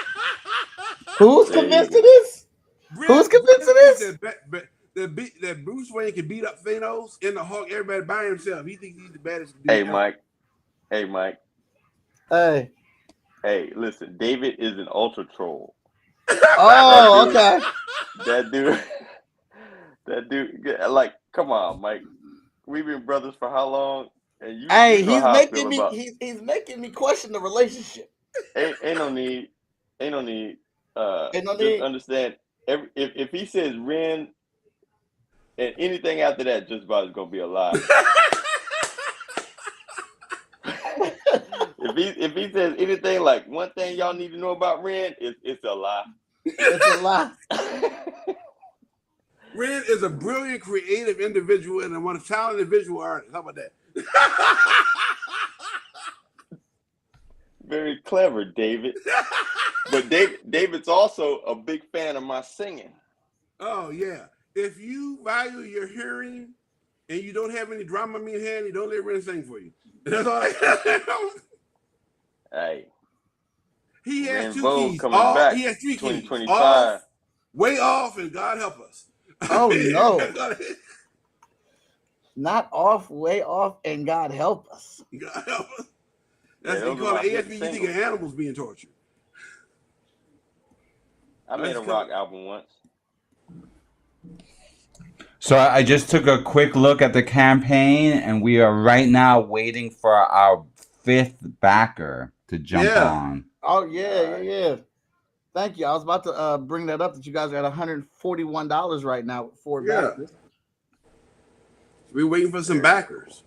Who's convinced of this? Who's convinced of this? That Bruce Wayne can beat up Thanos in the Hulk, everybody by himself. He thinks he's the baddest. Hey, Mike. Hey, listen, David is an ultra troll. Oh, okay. That dude, like, come on, Mike. We've been brothers for how long? And he's making me question the relationship. Ain't no need. Just understand. If he says Ren, and anything after that, just about is gonna be a lie. If he says anything like one thing y'all need to know about Ren, it's a lie. It's a lie. Ren is a brilliant, creative individual and one of talented visual artists. How about that? Very clever, David. But David's also a big fan of my singing. Oh yeah. If you value your hearing and you don't have any drama in hand, you don't let Ren sing for you. That's all I Hey. He has two keys. Coming back. He has 3 keys. 2025. Off, way off, and God help us. Oh no. Not off, way off, and God help us. God help us. That's what you call it. ASB. You think of animals being tortured. I made a rock album once. So I just took a quick look at the campaign, and we are right now waiting for our 5th backer to jump on. Oh yeah. Thank you. I was about to bring that up that you guys are at $141 right now with 4 backers. We're waiting for some backers.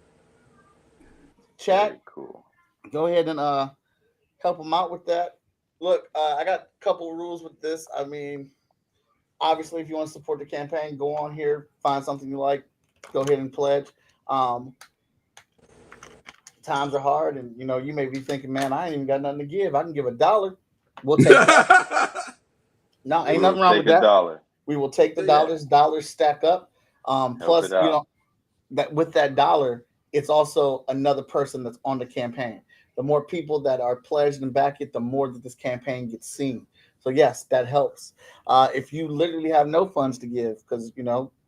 Chat, cool. Go ahead and help them out with that. Look, I got a couple of rules with this. I mean, obviously, if you want to support the campaign, go on here, find something you like, go ahead and pledge. Times are hard, and you may be thinking, man, I ain't even got nothing to give. I can give $1. We'll take that. No, ain't nothing wrong with that. $1. We will take the dollars. Dollars stack up. Plus, that with that $1, it's also another person that's on the campaign. The more people that are pledged and back it, the more that this campaign gets seen. So yes, that helps. If you literally have no funds to give, because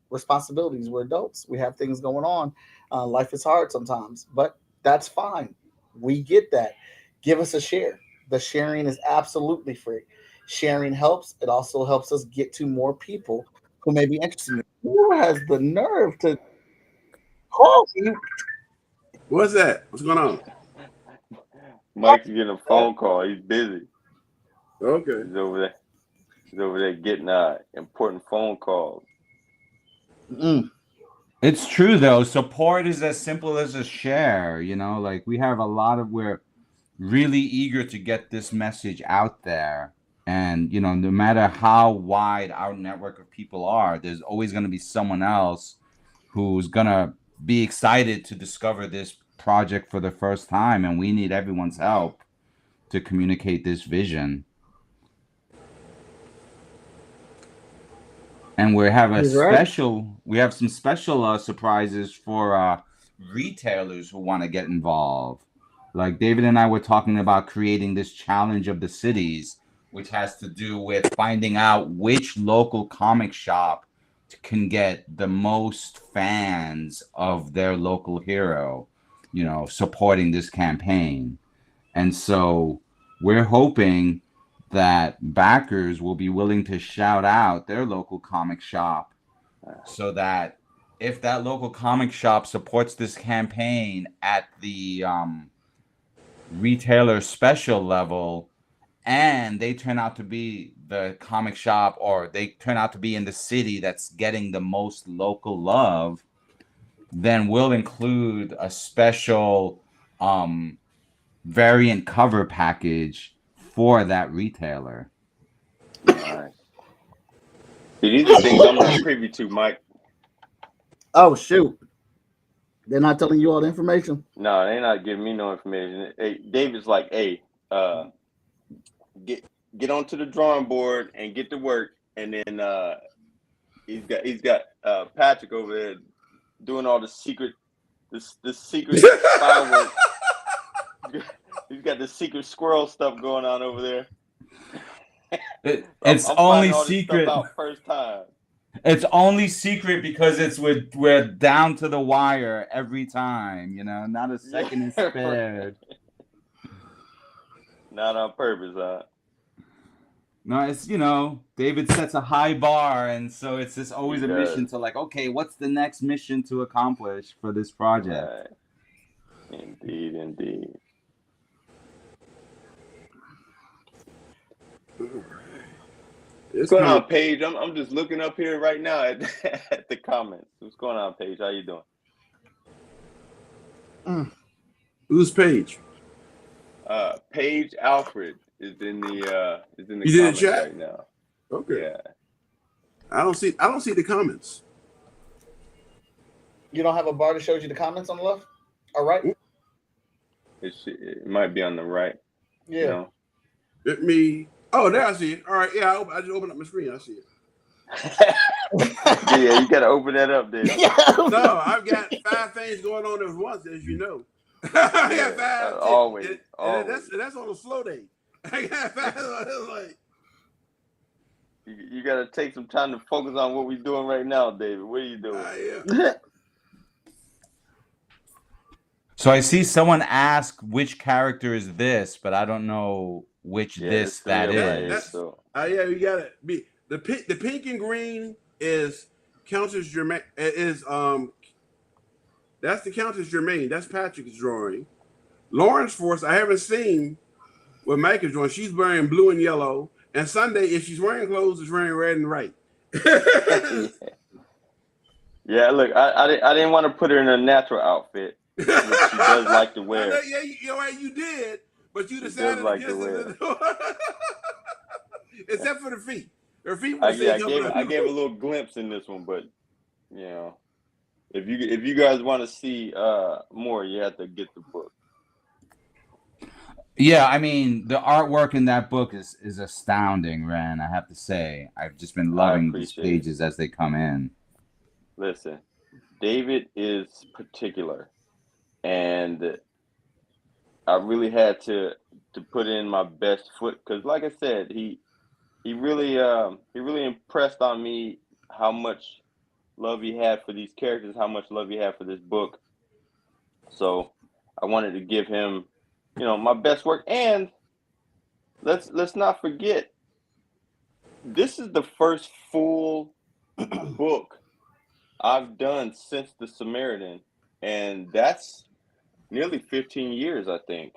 responsibilities, we're adults, we have things going on. Life is hard sometimes, but that's fine. We get that. Give us a share. The sharing is absolutely free. Sharing helps. It also helps us get to more people who may be interested in it. Who has the nerve to call you? What's that? What's going on? Mike's getting a phone call. He's busy. Okay. He's over there. He's over there getting important phone calls. It's true though. Support is as simple as a share. You know, like we have a lot of we're really eager to get this message out there. And, you know, no matter how wide our network of people are, there's always going to be someone else who's going to be excited to discover this project for the first time. And we need everyone's help to communicate this vision. And we have some special surprises for retailers who want to get involved. Like David and I were talking about creating this challenge of the cities, which has to do with finding out which local comic shop can get the most fans of their local hero, you know, supporting this campaign. And so we're hoping that backers will be willing to shout out their local comic shop so that if that local comic shop supports this campaign at the retailer special level, and they turn out to be the comic shop, or they turn out to be in the city that's getting the most local love, then we'll include a special variant cover package for that retailer. Nice. See, these are things I'm not privy to, Mike. Oh shoot! They're not telling you all the information. No, they're not giving me no information. Hey, David's like, hey, get onto the drawing board and get to work, and then he's got Patrick over there doing all the secret fireworks. He's got the secret squirrel stuff going on over there. It's I'm only all secret. This stuff out first time. It's only secret because we're down to the wire every time. You know, not a second is spared. Not on purpose, huh? No, it's, you know, David sets a high bar, and so it's just always a mission to like, okay, what's the next mission to accomplish for this project? Right. Indeed. What's going on, Paige? I'm just looking up here right now at the comments. What's going on, Paige? How you doing? Who's Paige? Paige Alfred is in the you comments did chat? Right now. Okay. Yeah. I don't see the comments. You don't have a bar that shows you the comments on the left? All right. It might be on the right. Yeah. You know? Let me. Oh, there I see it. All right. Yeah, I just opened up my screen. I see it. Yeah, you gotta open that up, dude. No, I've got 5 things going on at once, as you know. I got 5. Always. That's on a slow day. I got 5. Like, you gotta take some time to focus on what we're doing right now, David. What are you doing? So I see someone ask which character is this, but I don't know which that is. Yeah, you got it. The pink and green is Countess Germain. That's the Countess Germain. That's Patrick's drawing. Lauren's Force, I haven't seen what Mike is drawing. She's wearing blue and yellow. And Sunday, if she's wearing clothes, is wearing red and white. Yeah, look, I didn't want to put her in a natural outfit. Which she does like to wear. You did, but you decided against it. Except for the feet. Her feet were I gave a little glimpse in this one, but you know, if you guys want to see more, you have to get the book. Yeah, I mean, the artwork in that book is astounding, Ren. I have to say, I've just been loving these pages as they come in. Listen, David is particular, and I really had to put in my best foot because, like I said, he really impressed on me how much love he had for these characters, how much love he had for this book. So I wanted to give him, you know, my best work. And let's not forget This is the first full book I've done since The Samaritan, and that's nearly 15 years, I think.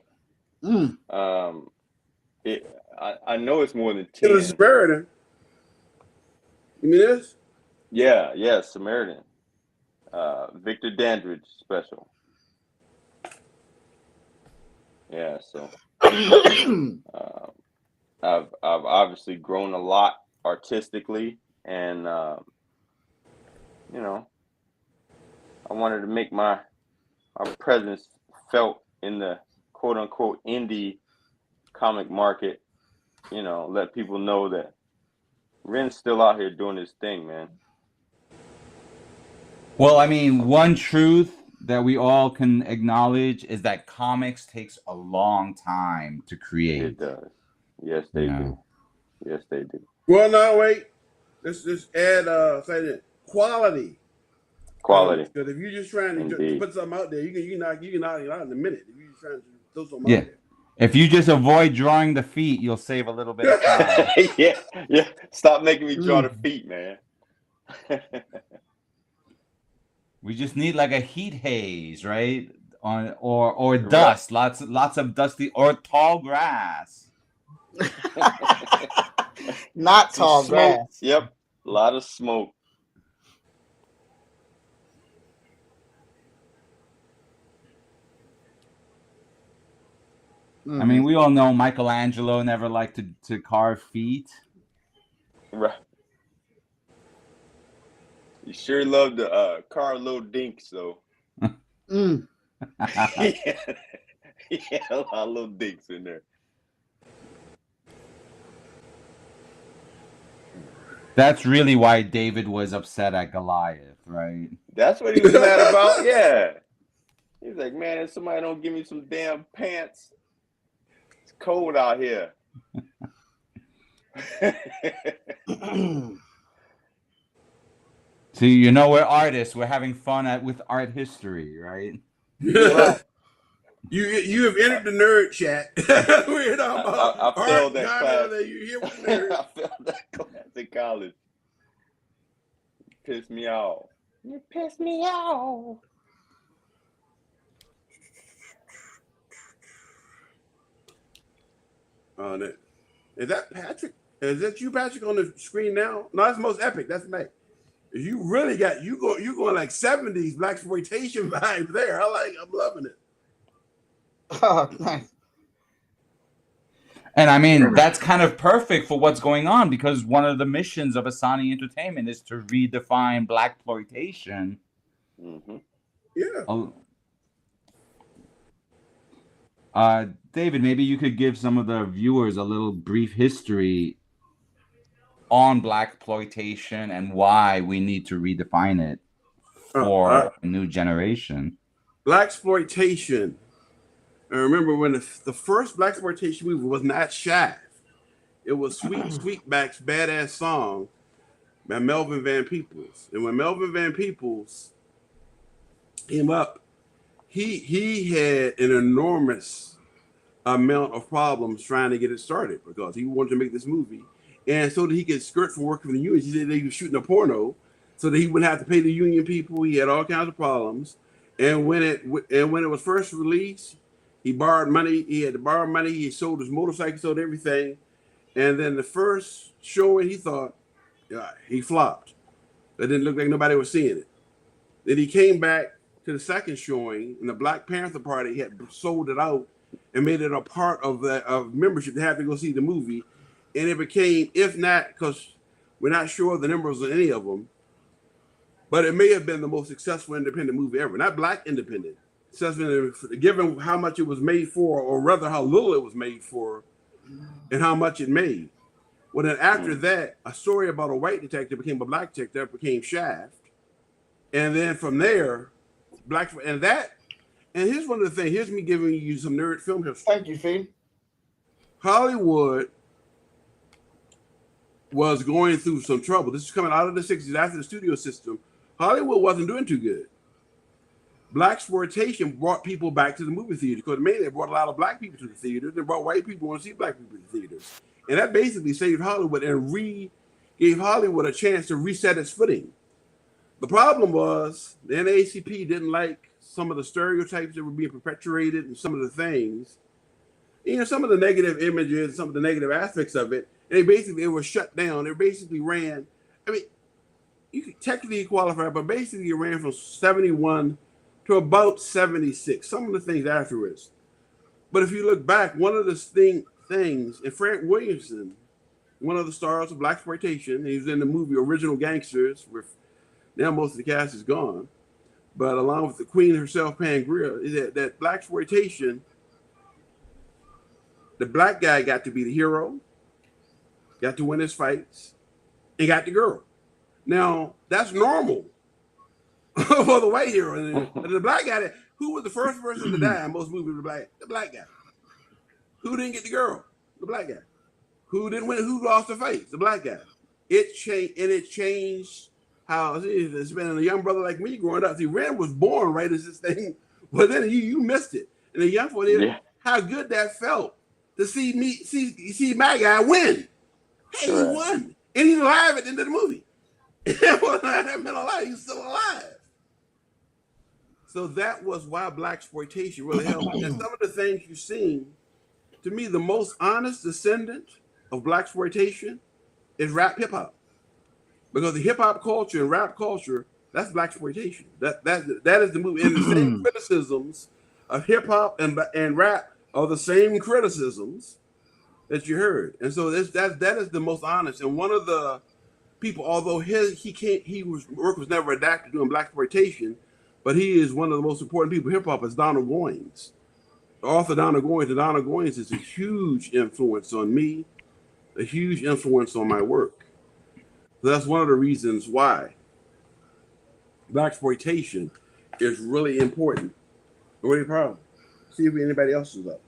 Um, I know it's more than It was 10. Samaritan. You mean this? Yeah, Samaritan. Victor Dandridge special. Yeah, so I've obviously grown a lot artistically, and you know, I wanted to make my presence felt in the quote unquote indie comic market. You know, let people know that Ren's still out here doing his thing, man. Well, I mean, one truth that we all can acknowledge is that comics takes a long time to create. It does. Yes, they do. Yes, they do. Well, no, wait. Let's just add say that quality. Quality. Because if you're just trying to put something out there, you can knock it out in a minute. If you're just trying to throw something out there. If you just avoid drawing the feet, you'll save a little bit of time. yeah. Stop making me draw the feet, man. We just need like a heat haze, right? Or dust, lots of dusty or tall grass. Not tall smoke. grass. Yep, a lot of smoke. I mean, we all know Michelangelo never liked to carve feet. Right. You sure love to carve little dinks, though. Yeah, a lot of little dinks in there. That's really why David was upset at Goliath, right? That's what he was mad about. Yeah. He's like, man, if somebody don't give me some damn pants, it's cold out here. See, you know, we're artists. We're having fun with art history, right? Yeah. You have entered the nerd chat. We're talking about I failed that class. You hear with nerds. I failed that class in college. Pissed me off. You pissed me off. Is that Patrick? Is that you, Patrick, on the screen now? No, that's Most Epic. That's me. You really got you going like 70s blaxploitation vibes there. I'm loving it. Oh, nice. And I mean, that's kind of perfect for what's going on, because one of the missions of Asani Entertainment is to redefine blaxploitation. Mm-hmm. Yeah. David, maybe you could give some of the viewers a little brief history on blaxploitation and why we need to redefine it for a new generation. Blaxploitation. I remember when the first blaxploitation movie was not Shaft. It was Sweet Sweetback's Badass Song by Melvin Van Peebles. And when Melvin Van Peebles came up, he had an enormous amount of problems trying to get it started because he wanted to make this movie. And so that he could skirt from working for the union, he said they were shooting a porno so that he wouldn't have to pay the union people. He had all kinds of problems. And when it was first released, he borrowed money. He had to borrow money. He sold his motorcycle, sold everything. And then the first showing, he thought, he flopped. It didn't look like nobody was seeing it. Then he came back to the second showing, and the Black Panther Party had sold it out and made it a part of membership to have to go see the movie. And it became, if not, because we're not sure of the numbers of any of them, but it may have been the most successful independent movie ever. Not Black independent. Given how much it was made for, or rather how little it was made for, and how much it made. Well, then after that, a story about a white detective became a black detective, became Shaft. And then from there, and here's one of the things, here's me giving you some nerd film history. Thank you, Fee. Hollywood was going through some trouble. This is coming out of the 60s after the studio system. Hollywood wasn't doing too good. Blaxploitation brought people back to the movie theater because mainly it brought a lot of black people to the theaters and brought white people to see black people to the theaters. And that basically saved Hollywood and gave Hollywood a chance to reset its footing. The problem was the NAACP didn't like some of the stereotypes that were being perpetuated and some of the things, some of the negative images, some of the negative aspects of it. And it was shut down. It basically ran, I mean, you could technically qualify, but basically it ran from 71 to about 76, some of the things afterwards. But if you look back, one of the things, and Frank Williamson, one of the stars of blaxploitation, he was in the movie Original Gangsters, where now most of the cast is gone, but along with the queen herself, Pam Grier, is that blaxploitation, the black guy got to be the hero, got to win his fights, and got the girl. Now, that's normal for the white hero. And the black guy, who was the first person to die in most movies? The black guy. Who didn't get the girl? The black guy. Who didn't win? Who lost the fight? The black guy. It changed how it's been a young brother like me growing up. See, Ren was born right as this thing, but then you missed it. And the young boy, how good that felt to see my guy win. Hey, he won. And he's alive at the end of the movie. That meant alive. He's still alive. So that was why blaxploitation really helped. And some of the things you've seen, to me, the most honest descendant of blaxploitation is rap hip hop. Because the hip hop culture and rap culture, that's blaxploitation. That is the movie. And the same criticisms of hip hop and rap are the same criticisms that you heard. And so that is the most honest. And one of the people, although his work was never adapted doing blaxploitation, but he is one of the most important people in hip hop is Donald Goines. The author Donald Goines, and Donald Goines is a huge influence on me, a huge influence on my work. So that's one of the reasons why blaxploitation is really important. What any problem? See if anybody else is up.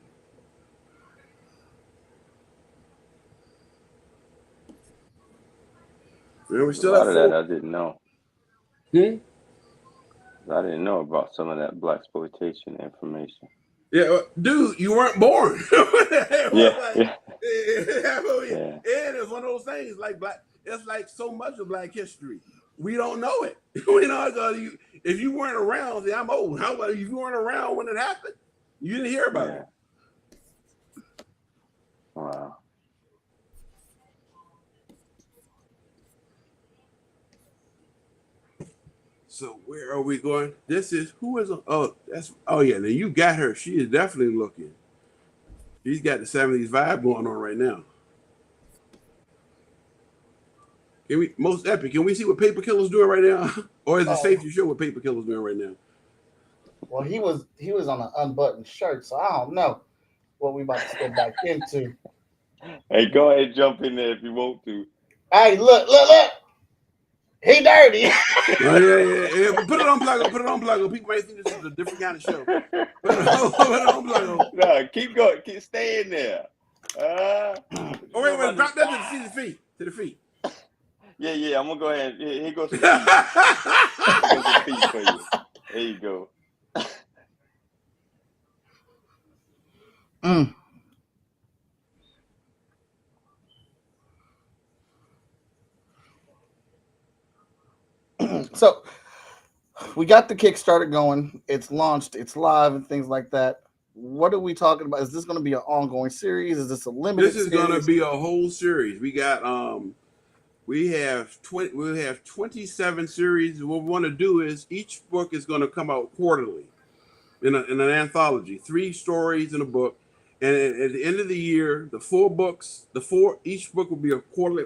And we're still a lot of that I didn't know. I didn't know about some of that blaxploitation information. Yeah, dude, you weren't born. Yeah. And it's one of those things like it's like so much of Black history. We don't know it. If you weren't around, see, I'm old. How about if you weren't around when it happened? You didn't hear about it. Wow. So where are we going? This is now you got her. She is definitely looking. She's got the 70s vibe going on right now. Most epic? Can we see what Paper Killer's doing right now, or is it safe to show what Paper Killer's doing right now? Well, he was on an unbuttoned shirt, so I don't know what we about to step back into. Hey, go ahead, jump in there if you want to. Hey, look! He dirty. Yeah. Put it on Pluggo. People might think this is a different kind of show. Put it on Pluggo. No, keep going. Keep staying there. Wait. Drop that to the feet. Yeah. I'm gonna go ahead. Here goes the feet. Here's the feet for you. There you go. So we got the Kickstarter going. It's launched. It's live and things like that. What are we talking about? Is this going to be an ongoing series? Is this a limited? This is going to be a whole series. We got we have 27 series. What we want to do is each book is going to come out quarterly in an anthology, 3 stories in a book. And at the end of the year, each book will be a quarterly,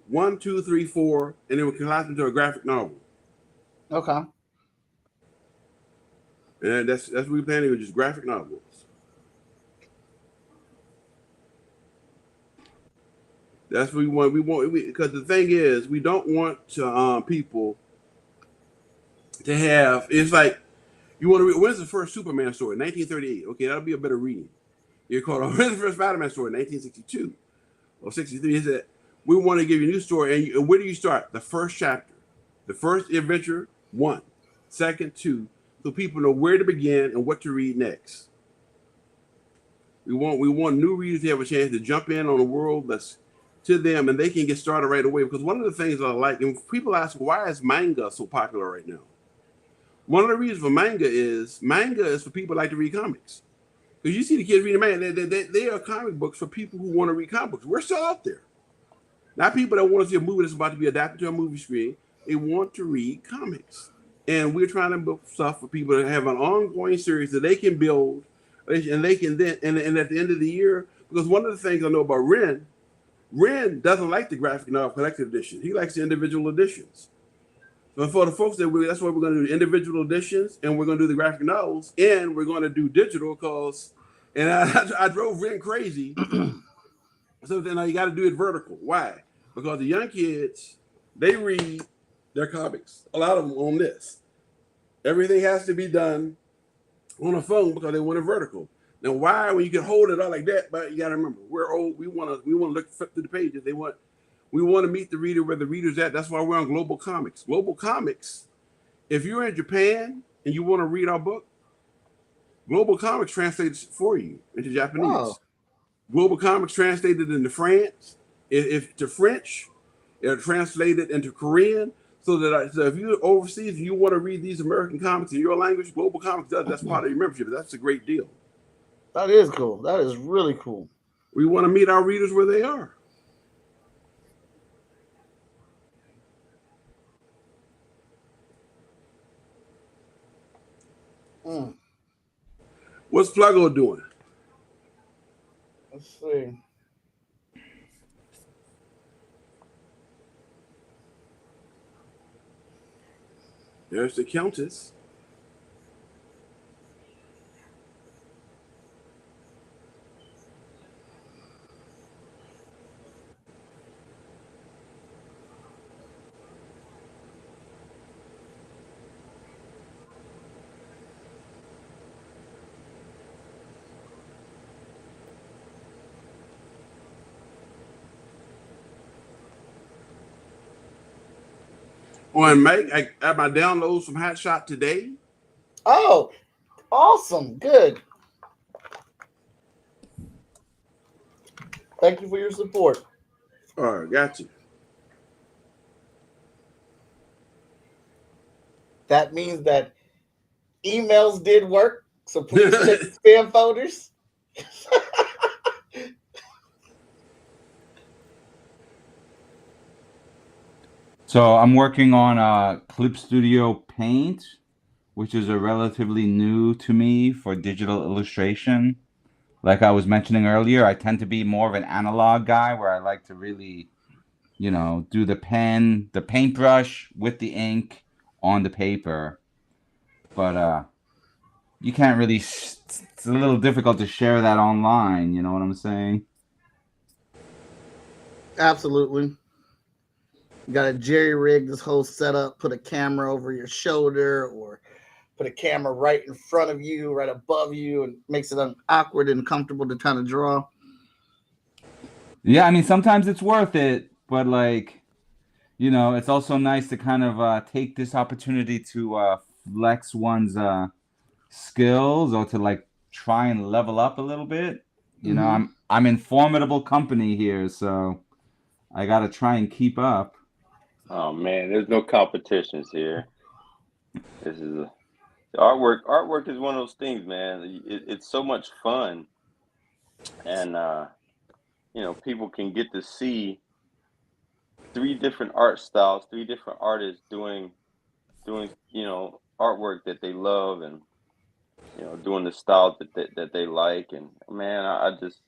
1, 2, 3, 4, and then we can collapse into a graphic novel. Okay. And that's what we're planning with, just graphic novels. That's what we want. Because the thing is, we don't want to, people to have. It's like you want to read. When's the first Superman story? 1938. Okay, that'll be a better reading. You're called. When's the first Spider-Man story? 1962 or 63. Is it? We want to give you a new story, and where do you start? The first chapter, the first adventure, 1, second, 2, so people know where to begin and what to read next. We want new readers to have a chance to jump in on a world that's to them, and they can get started right away. Because one of the things I like, and people ask, why is manga so popular right now? One of the reasons for manga is for people who like to read comics. Because you see the kids reading manga, they are comic books for people who want to read comic books. We're still out there. Not people that want to see a movie that's about to be adapted to a movie screen. They want to read comics. And we're trying to build stuff for people to have an ongoing series that they can build, and they can then, and at the end of the year, because one of the things I know about Ren doesn't like the graphic novel collected edition. He likes the individual editions. So for the folks that's what we're going to do, individual editions, and we're going to do the graphic novels, and we're going to do digital and I drove Ren crazy. So then you got to do it vertical. Why? Because the young kids, they read their comics, a lot of them on this. Everything has to be done on a phone because they want it vertical. Now, why, when you can hold it all like that? But you got to remember, we're old. We want to look through the pages. We want to meet the reader where the reader's at. That's why we're on Global Comics. Global Comics. If you're in Japan and you want to read our book, Global Comics translates for you into Japanese. Wow. Global Comics translated into France, if to French, translated into Korean. So if you're overseas and you want to read these American comics in your language, Global Comics does. That's part of your membership. That's a great deal. That is cool. That is really cool. We want to meet our readers where they are. What's Pluggo doing? Let's see. There's the Countess. Oh, and Mike, I got my downloads from Hot Shot today. Oh, awesome. Good. Thank you for your support. All right, got you. That means that emails did work. So please check the spam folders. So I'm working on Clip Studio Paint, which is a relatively new to me for digital illustration. Like I was mentioning earlier, I tend to be more of an analog guy where I like to really, do the pen, the paintbrush with the ink on the paper. But you can't really, it's a little difficult to share that online. You know what I'm saying? Absolutely. You got to jerry rig this whole setup, put a camera over your shoulder or put a camera right in front of you, right above you, and makes it awkward and uncomfortable to kind of draw. Yeah, I mean, sometimes it's worth it, but it's also nice to kind of take this opportunity to flex one's skills or to try and level up a little bit. I'm in formidable company here, so I got to try and keep up. Oh man, there's no competitions here. This is artwork. Artwork is one of those things, man. It's so much fun, and people can get to see 3 different art styles, 3 different artists doing artwork that they love, and doing the styles that they like. And man, I just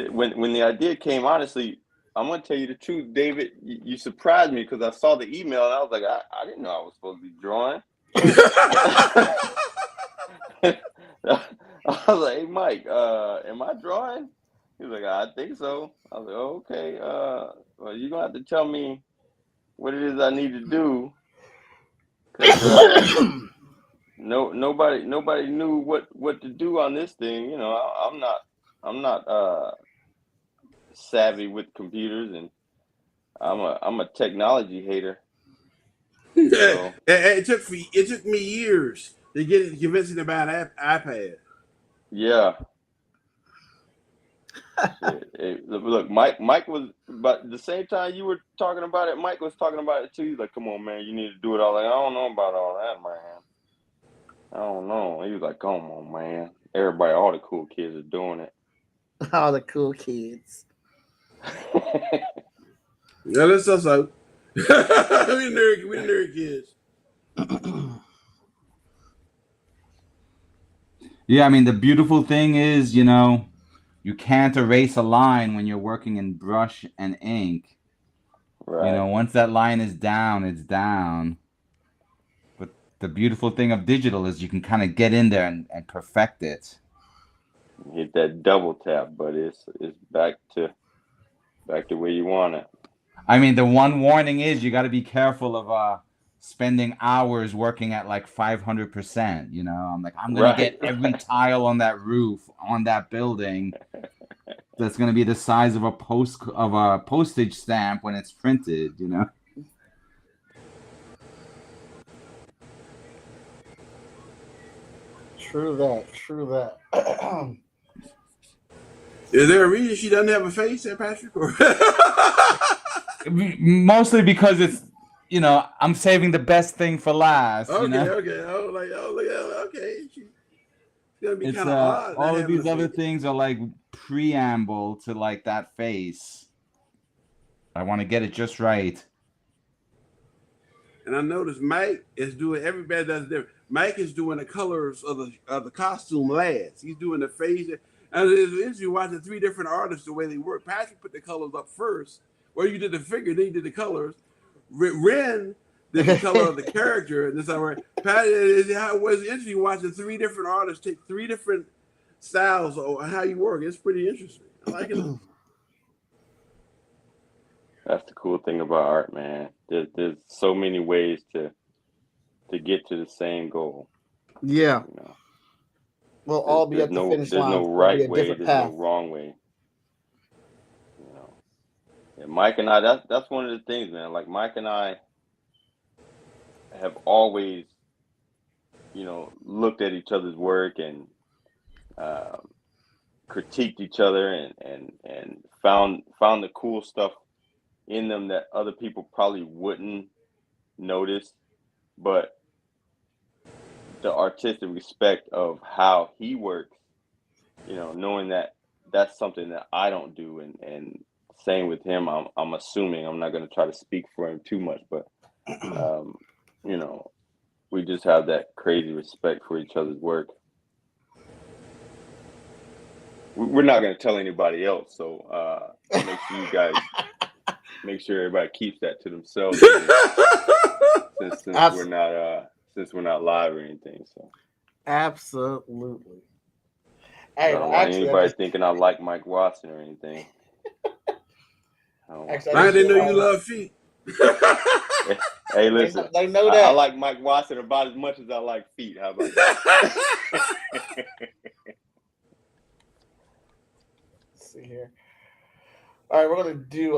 when the idea came, honestly, I'm gonna tell you the truth, David. You surprised me because I saw the email and I was like, I didn't know I was supposed to be drawing. I was like, hey Mike, am I drawing? He was like, I think so. I was like, oh, okay. Well, you're gonna have to tell me what it is I need to do. Nobody knew what to do on this thing. I'm not savvy with computers, and I'm a technology hater. So. It took me years to get it convincing about iPad. Yeah. Look, Mike was, but the same time you were talking about it, Mike was talking about it too. He's like, "Come on, man, you need to do it all." Like, I don't know about all that, man. I don't know. He was like, "Come on, man. Everybody, all the cool kids are doing it." All the cool kids. Yeah, that's us out. we nerd kids. Yeah, I mean, the beautiful thing is, you can't erase a line when you're working in brush and ink. Right. Once that line is down, it's down. But the beautiful thing of digital is you can kind of get in there and perfect it. Hit that double tap, but it's back to where you want it. I mean, the one warning is you got to be careful of spending hours working at like 500%. I'm like, I'm gonna get every tile on that roof on that building. That's gonna be the size of a postage stamp when it's printed. True that. Is there a reason she doesn't have a face, there, Patrick? Mostly because it's, I'm saving the best thing for last. Okay. Oh, look, okay. She's gonna be kind of odd. All of these other things are like preamble to like that face. I want to get it just right. And I noticed Mike is doing. Everybody does different. Mike is doing the colors of the costume last. He's doing the face. And it's interesting watching three different artists the way they work. Patrick put the colors up first. Well, you did the figure, then you did the colors. Ren did the color of the character, and this other. Pat, it was interesting watching three different artists take three different styles of how you work. It's pretty interesting. I like it. That's the cool thing about art, man. There's so many ways to get to the same goal. Yeah. We'll all be at the finish line. There's no right way. There's no wrong way. And Mike and I, that's one of the things, man. Like Mike and I have always, looked at each other's work and critiqued each other and found the cool stuff in them that other people probably wouldn't notice, but the artistic respect of how he works, knowing that that's something that I don't do, and same with him. I'm assuming, I'm not going to try to speak for him too much, but we just have that crazy respect for each other's work. We're not going to tell anybody else, so make sure you guys make sure everybody keeps that to themselves. Since we're not live or anything, so absolutely. I don't want anybody thinking I like Mike Watson or anything. I didn't know you love feet. Hey, listen, they know that. I like Mike Watson about as much as I like feet. How about that? Let's see here. All right, we're going to do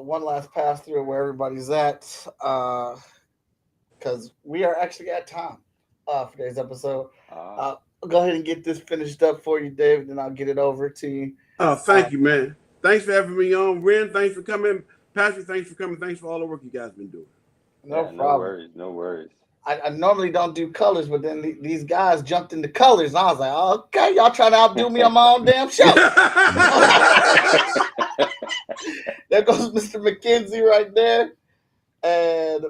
one last pass through where everybody's at, because we are actually at time for today's episode. I'll go ahead and get this finished up for you, David, and I'll get it over to you. Oh, thank you, man. Thanks for having me on. Ren, thanks for coming. Patrick, thanks for coming. Thanks for all the work you guys have been doing. No problem. No worries. I normally don't do colors, but then these guys jumped into colors, and I was like, okay, y'all trying to outdo me on my own damn show. There goes Mr. McKenzie right there. And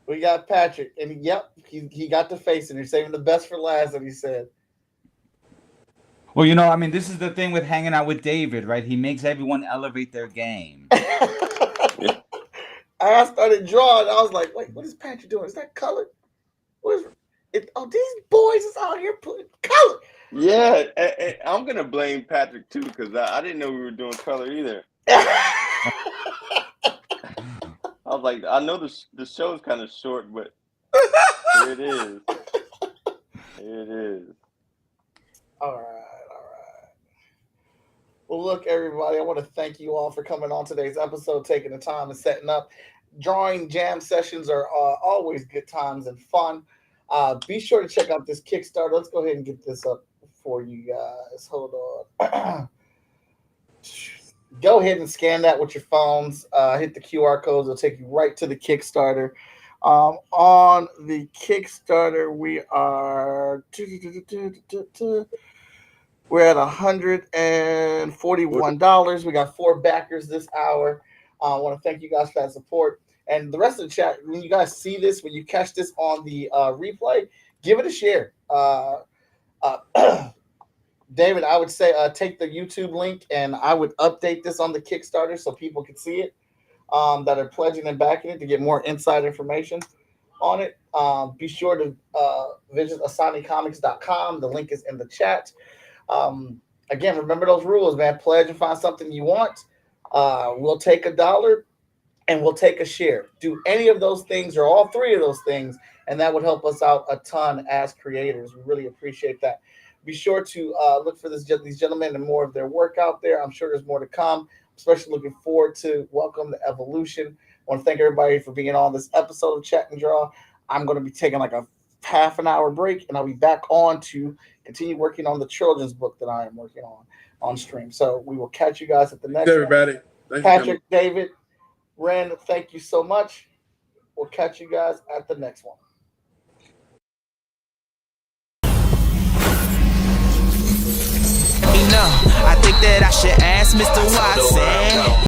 we got Patrick. And he got the face, and he's saving the best for last, and he said. Well, this is the thing with hanging out with David, right? He makes everyone elevate their game. I started drawing. I was like, wait, what is Patrick doing? Is that color? What is it? Oh, these boys is out here putting color. Yeah, I'm going to blame Patrick, too, because I didn't know we were doing color either. I was like, I know the show's kind of short, but here it is. Here it is. All right. Well, look, everybody, I want to thank you all for coming on today's episode, taking the time and setting up. Drawing jam sessions are always good times and fun. Be sure to check out this Kickstarter. Let's go ahead and get this up for you guys. Hold on. go ahead and scan that with your phones. Hit the QR codes. It'll take you right to the Kickstarter. On the Kickstarter, we're at $141. We got 4 backers this hour. I want to thank you guys for that support. And the rest of the chat, when you guys see this, when you catch this on the replay, give it a share. David, I would say take the YouTube link and I would update this on the Kickstarter so people can see it that are pledging and backing it to get more inside information on it. Be sure to visit asanicomics.com. The link is in the chat. Again, remember those rules, man. Pledge and find something you want. We'll take $1 and we'll take a share. Do any of those things or all 3 of those things, and that would help us out a ton as creators. We really appreciate that. Be sure to look for these gentlemen and more of their work out there. I'm sure there's more to come. Especially looking forward to Welcome to Evolution. I want to thank everybody for being on this episode of Chat and Draw. I'm going to be taking like a half an hour break, and I'll be back on to continue working on the children's book that I am working on stream. So we will catch you guys at the next Thanks, everybody. one. Patrick, David, Ren, thank you so much. We'll catch you guys at the next one. I think that I should ask Mr. Watson.